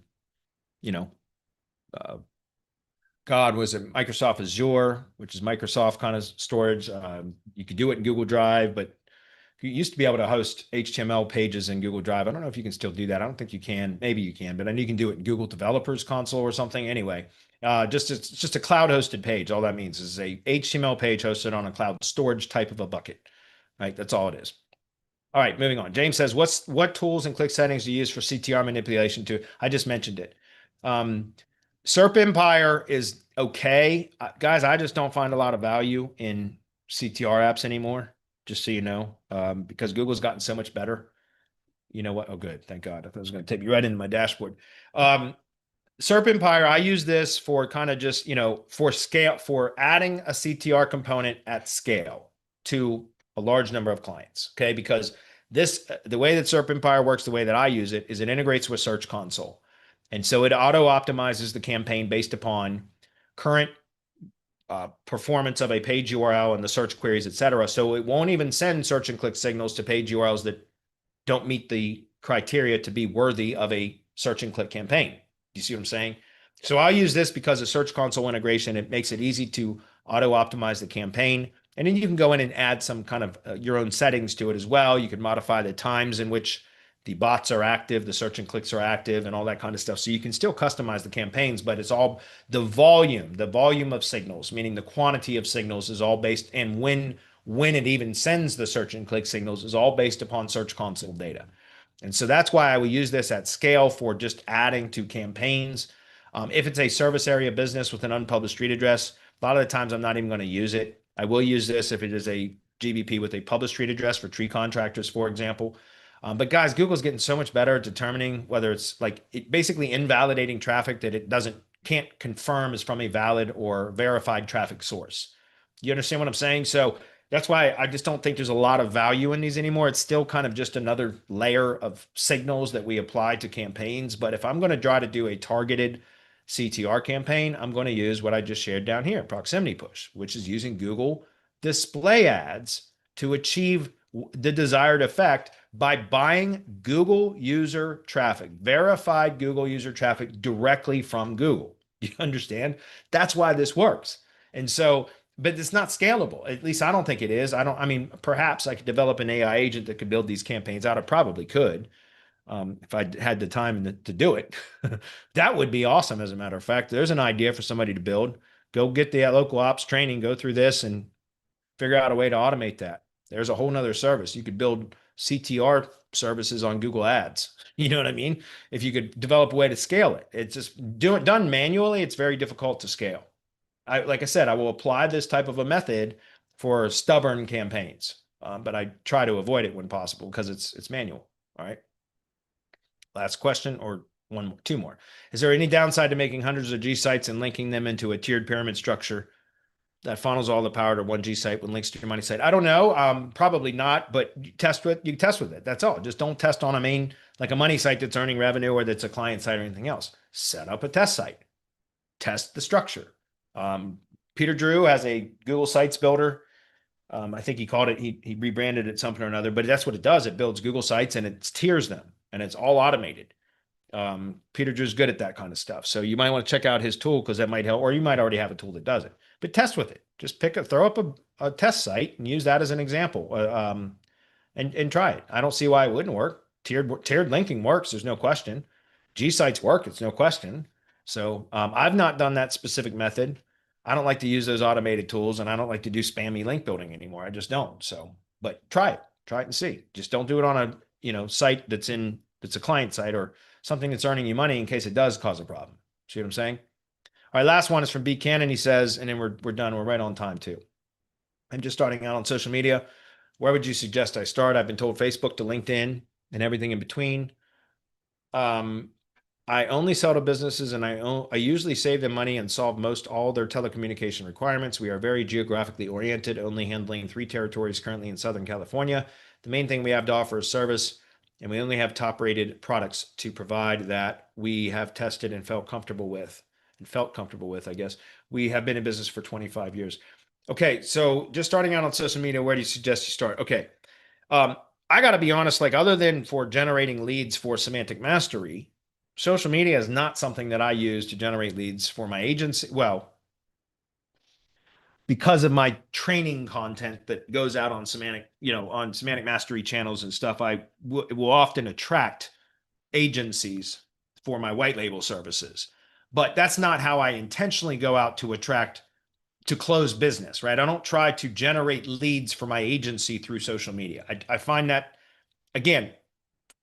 it Microsoft Azure, which is Microsoft kind of storage. You could do it in Google Drive, but you used to be able to host HTML pages in Google Drive. I don't know if you can still do that. I don't think you can. Maybe you can, but I know you can do it in Google Developers Console or something. Anyway, it's just a cloud hosted page. All that means is a HTML page hosted on a cloud storage type of a bucket, right? That's all it is. All right, moving on. James says, what tools and click settings do you use for CTR manipulation too? I just mentioned it. SERP Empire is okay. Guys, I just don't find a lot of value in CTR apps anymore, just so you know, because Google's gotten so much better. You know what? Oh, good. Thank God. I thought it was going to take me right into my dashboard. SERP Empire, I use this for kind of just, for scale, for adding a CTR component at scale to a large number of clients. Okay. Because the way that SERP Empire works, the way that I use it is it integrates with Search Console. And so it auto optimizes the campaign based upon current performance of a page URL and the search queries, et cetera. So it won't even send search and click signals to page URLs that don't meet the criteria to be worthy of a search and click campaign. Do you see what I'm saying? So I'll use this because of Search Console integration. It makes it easy to auto optimize the campaign. And then you can go in and add some kind of your own settings to it as well. You can modify the times in which the bots are active, the search and clicks are active, and all that kind of stuff. So you can still customize the campaigns, but it's all the volume of signals, meaning the quantity of signals is all based, and when it even sends the search and click signals is all based upon Search Console data. And so that's why I will use this at scale for just adding to campaigns. If it's a service area business with an unpublished street address, a lot of the times I'm not even going to use it. I will use this if it is a GBP with a published street address for tree contractors, for example. But guys, Google's getting so much better at determining whether it's basically invalidating traffic that it can't confirm is from a valid or verified traffic source. You understand what I'm saying? So that's why I just don't think there's a lot of value in these anymore. It's still kind of just another layer of signals that we apply to campaigns. But if I'm going to try to do a targeted CTR campaign, I'm going to use what I just shared down here, proximity push, which is using Google display ads to achieve the desired effect by buying Google user traffic, verified Google user traffic directly from Google. You understand? That's why this works. And so, but it's not scalable. At least I don't think it is. Perhaps I could develop an AI agent that could build these campaigns out. I probably could, if I had the time to do it. That would be awesome. As a matter of fact, there's an idea for somebody to build. Go get the local ops training, go through this and figure out a way to automate that. There's a whole nother service. You could build CTR services on Google Ads. You know what I mean? If you could develop a way to scale it, it's just done manually. It's very difficult to scale. Like I said, I will apply this type of a method for stubborn campaigns, but I try to avoid it when possible because it's manual. All right. Last question, or two more. Is there any downside to making hundreds of G sites and linking them into a tiered pyramid structure that funnels all the power to one G site with links to your money site? I don't know. Probably not, but you test with it. That's all. Just don't test on a money site that's earning revenue or that's a client site or anything else. Set up a test site. Test the structure. Peter Drew has a Google Sites Builder. I think he called it, he rebranded it something or another, but that's what it does. It builds Google Sites and it tiers them and it's all automated. Peter Drew's good at that kind of stuff. So you might want to check out his tool because that might help, or you might already have a tool that does it. But test with it. Just throw up a test site and use that as an example, and try it. I don't see why it wouldn't work. tiered linking works. There's no question. G sites work. It's no question. So I've not done that specific method. I don't like to use those automated tools, and I don't like to do spammy link building anymore. I just don't. So, but try it and see. Just don't do it on a site that's a client site or something that's earning you money in case it does cause a problem. See what I'm saying? All right, last one is from B. Cannon. He says, and then we're done. We're right on time too. I'm just starting out on social media. Where would you suggest I start? I've been told Facebook to LinkedIn and everything in between. I only sell to businesses, and I usually save them money and solve most all their telecommunication requirements. We are very geographically oriented, only handling 3 territories currently in Southern California. The main thing we have to offer is service, and we only have top-rated products to provide that we have tested and felt comfortable with, I guess. We have been in business for 25 years. Okay, so just starting out on social media, where do you suggest you start? Okay, I got to be honest, like other than for generating leads for Semantic Mastery, social media is not something that I use to generate leads for my agency. Well, because of my training content that goes out on Semantic Mastery channels and stuff, will often attract agencies for my white label services. But that's not how I intentionally go out to close business, right? I don't try to generate leads for my agency through social media. I find that, again,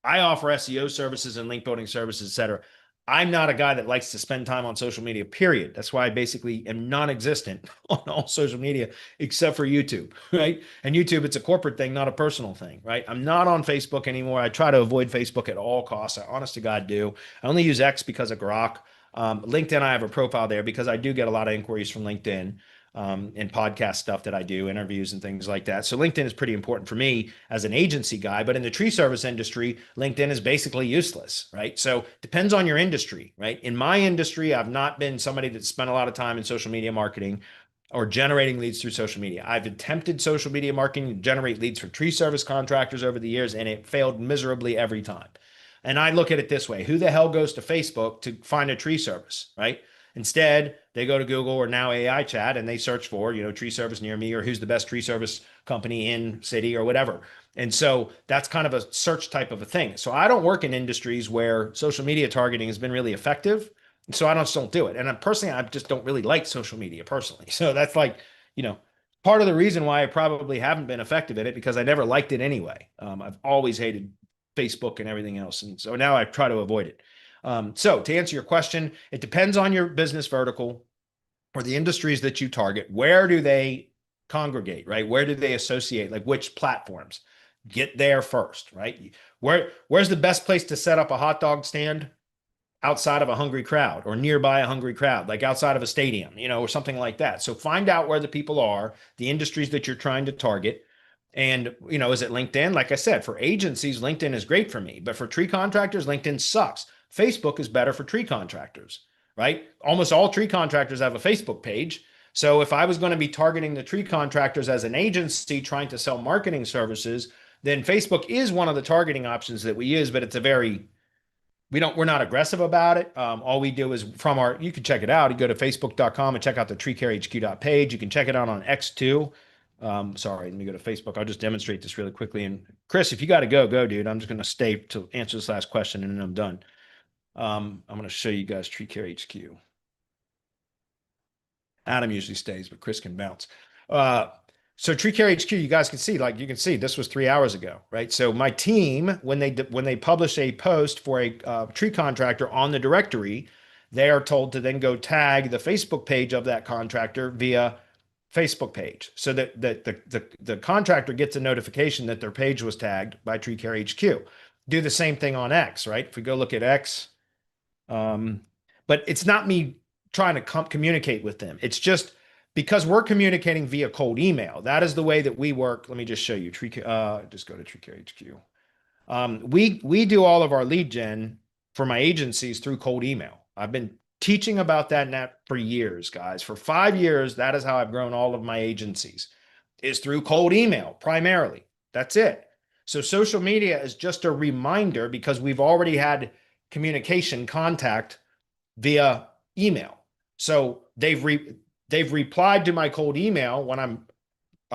I offer SEO services and link building services, et cetera. I'm not a guy that likes to spend time on social media, period. That's why I basically am non-existent on all social media except for YouTube, right? And YouTube, it's a corporate thing, not a personal thing, right? I'm not on Facebook anymore. I try to avoid Facebook at all costs. I honest to God do. I only use X because of Grok. LinkedIn, I have a profile there because I do get a lot of inquiries from LinkedIn. And podcast stuff that I do, interviews and things like that. So LinkedIn is pretty important for me as an agency guy, but in the tree service industry, LinkedIn is basically useless, right? So depends on your industry, right? In my industry, I've not been somebody that spent a lot of time in social media marketing or generating leads through social media. I've attempted social media marketing to generate leads for tree service contractors over the years, and it failed miserably every time. And I look at it this way: who the hell goes to Facebook to find a tree service, right? Instead, they go to Google or now AI chat and they search for, tree service near me, or who's the best tree service company in city or whatever. And so that's kind of a search type of a thing. So I don't work in industries where social media targeting has been really effective. So I just don't do it. And I just don't really like social media personally. So that's like, part of the reason why I probably haven't been effective at it, because I never liked it anyway. I've always hated Facebook and everything else. And so now I try to avoid it. So to answer your question, it depends on your business vertical or the industries that you target. Where do they congregate, right? Where do they associate? Like which platforms? Get there first, right? Where's the best place to set up a hot dog stand? Outside of a hungry crowd or nearby a hungry crowd, like outside of a stadium, or something like that. So find out where the people are, the industries that you're trying to target. And, is it LinkedIn? Like I said, for agencies, LinkedIn is great for me, but for tree contractors, LinkedIn sucks. Facebook is better for tree contractors, right? Almost all tree contractors have a Facebook page. So if I was going to be targeting the tree contractors as an agency trying to sell marketing services, then Facebook is one of the targeting options that we use, but it's we're not aggressive about it. All we do is you can check it out. You go to facebook.com and check out the treecarehq page. You can check it out on X too. Sorry, let me go to Facebook. I'll just demonstrate this really quickly. And Chris, if you got to go, dude. I'm just going to stay to answer this last question and then I'm done. I'm going to show you guys Tree Care HQ. Adam usually stays, but Chris can bounce. So Tree Care HQ, you guys can see, this was 3 hours ago, right? So my team, when they publish a post for a tree contractor on the directory, they are told to then go tag the Facebook page of that contractor via Facebook page, so that the contractor gets a notification that their page was tagged by Tree Care HQ. Do the same thing on X, right? If we go look at X, but it's not me trying to communicate with them. It's just because we're communicating via cold email. That is the way that we work. Let me just show you. Just go to Tree Care HQ. We do all of our lead gen for my agencies through cold email. I've been teaching about that for years, guys. For 5 years, that is how I've grown all of my agencies, is through cold email primarily. That's it. So social media is just a reminder because we've already had communication contact via email. So they've replied to my cold email when I'm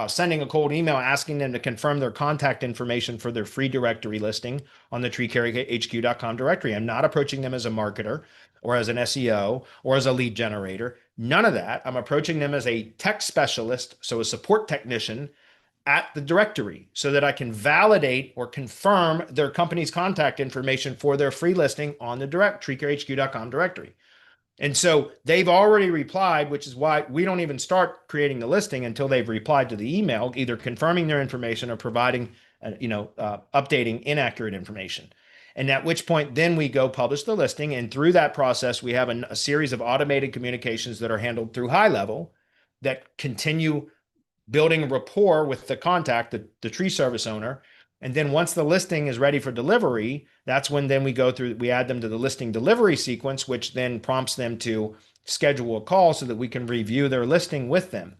sending a cold email asking them to confirm their contact information for their free directory listing on the treecarryhq.com directory. I'm not approaching them as a marketer or as an SEO or as a lead generator. None of that. I'm approaching them as a tech specialist, so a support technician at the directory, so that I can validate or confirm their company's contact information for their free listing on the treecarryhq.com directory. And so they've already replied, which is why we don't even start creating the listing until they've replied to the email, either confirming their information or providing, updating inaccurate information. And at which point, then we go publish the listing. And through that process, we have a series of automated communications that are handled through high level that continue building a rapport with the contact, the tree service owner. And then once the listing is ready for delivery, that's when then we add them to the listing delivery sequence, which then prompts them to schedule a call so that we can review their listing with them.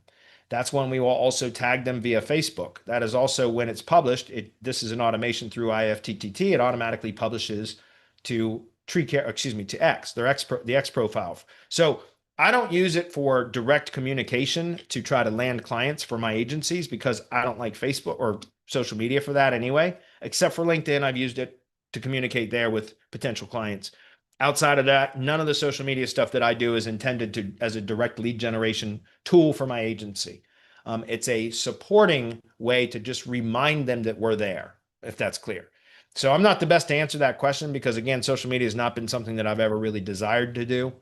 That's when we will also tag them via Facebook. That is also when it's published. This is an automation through IFTTT. It automatically publishes to X, the X profile. So I don't use it for direct communication to try to land clients for my agencies, because I don't like Facebook or social media for that anyway, except for LinkedIn. I've used it to communicate there with potential clients. Outside of that, none of the social media stuff that I do is intended as a direct lead generation tool for my agency. It's a supporting way to just remind them that we're there, if that's clear. So I'm not the best to answer that question, because again, social media has not been something that I've ever really desired to do.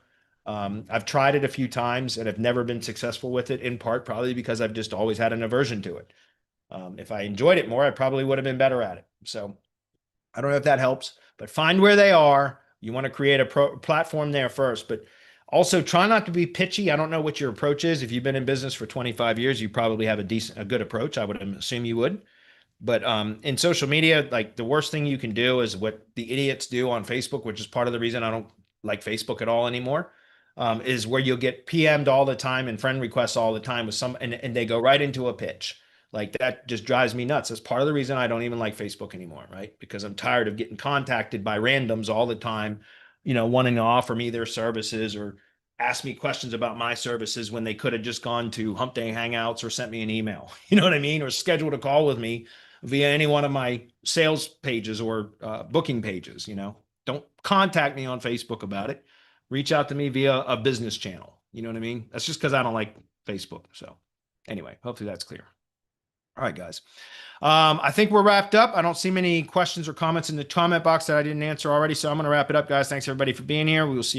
I've tried it a few times and have never been successful with it, in part probably because I've just always had an aversion to it. If I enjoyed it more, I probably would have been better at it. So I don't know if that helps, but find where they are. You want to create a platform there first, but also try not to be pitchy. I don't know what your approach is. If you've been in business for 25 years, you probably have a good approach. I would assume you would. But in social media, like, the worst thing you can do is what the idiots do on Facebook, which is part of the reason I don't like Facebook at all anymore. Is where you'll get PM'd all the time and friend requests all the time with and they go right into a pitch. Like, that just drives me nuts. That's part of the reason I don't even like Facebook anymore, right? Because I'm tired of getting contacted by randoms all the time, wanting to offer me their services or ask me questions about my services when they could have just gone to Hump Day Hangouts or sent me an email, you know what I mean? Or scheduled a call with me via any one of my sales pages or booking pages. Don't contact me on Facebook about it. Reach out to me via a business channel. You know what I mean? That's just because I don't like Facebook. So anyway, hopefully that's clear. All right, guys. I think we're wrapped up. I don't see many questions or comments in the comment box that I didn't answer already. So I'm going to wrap it up, guys. Thanks everybody for being here. We will see you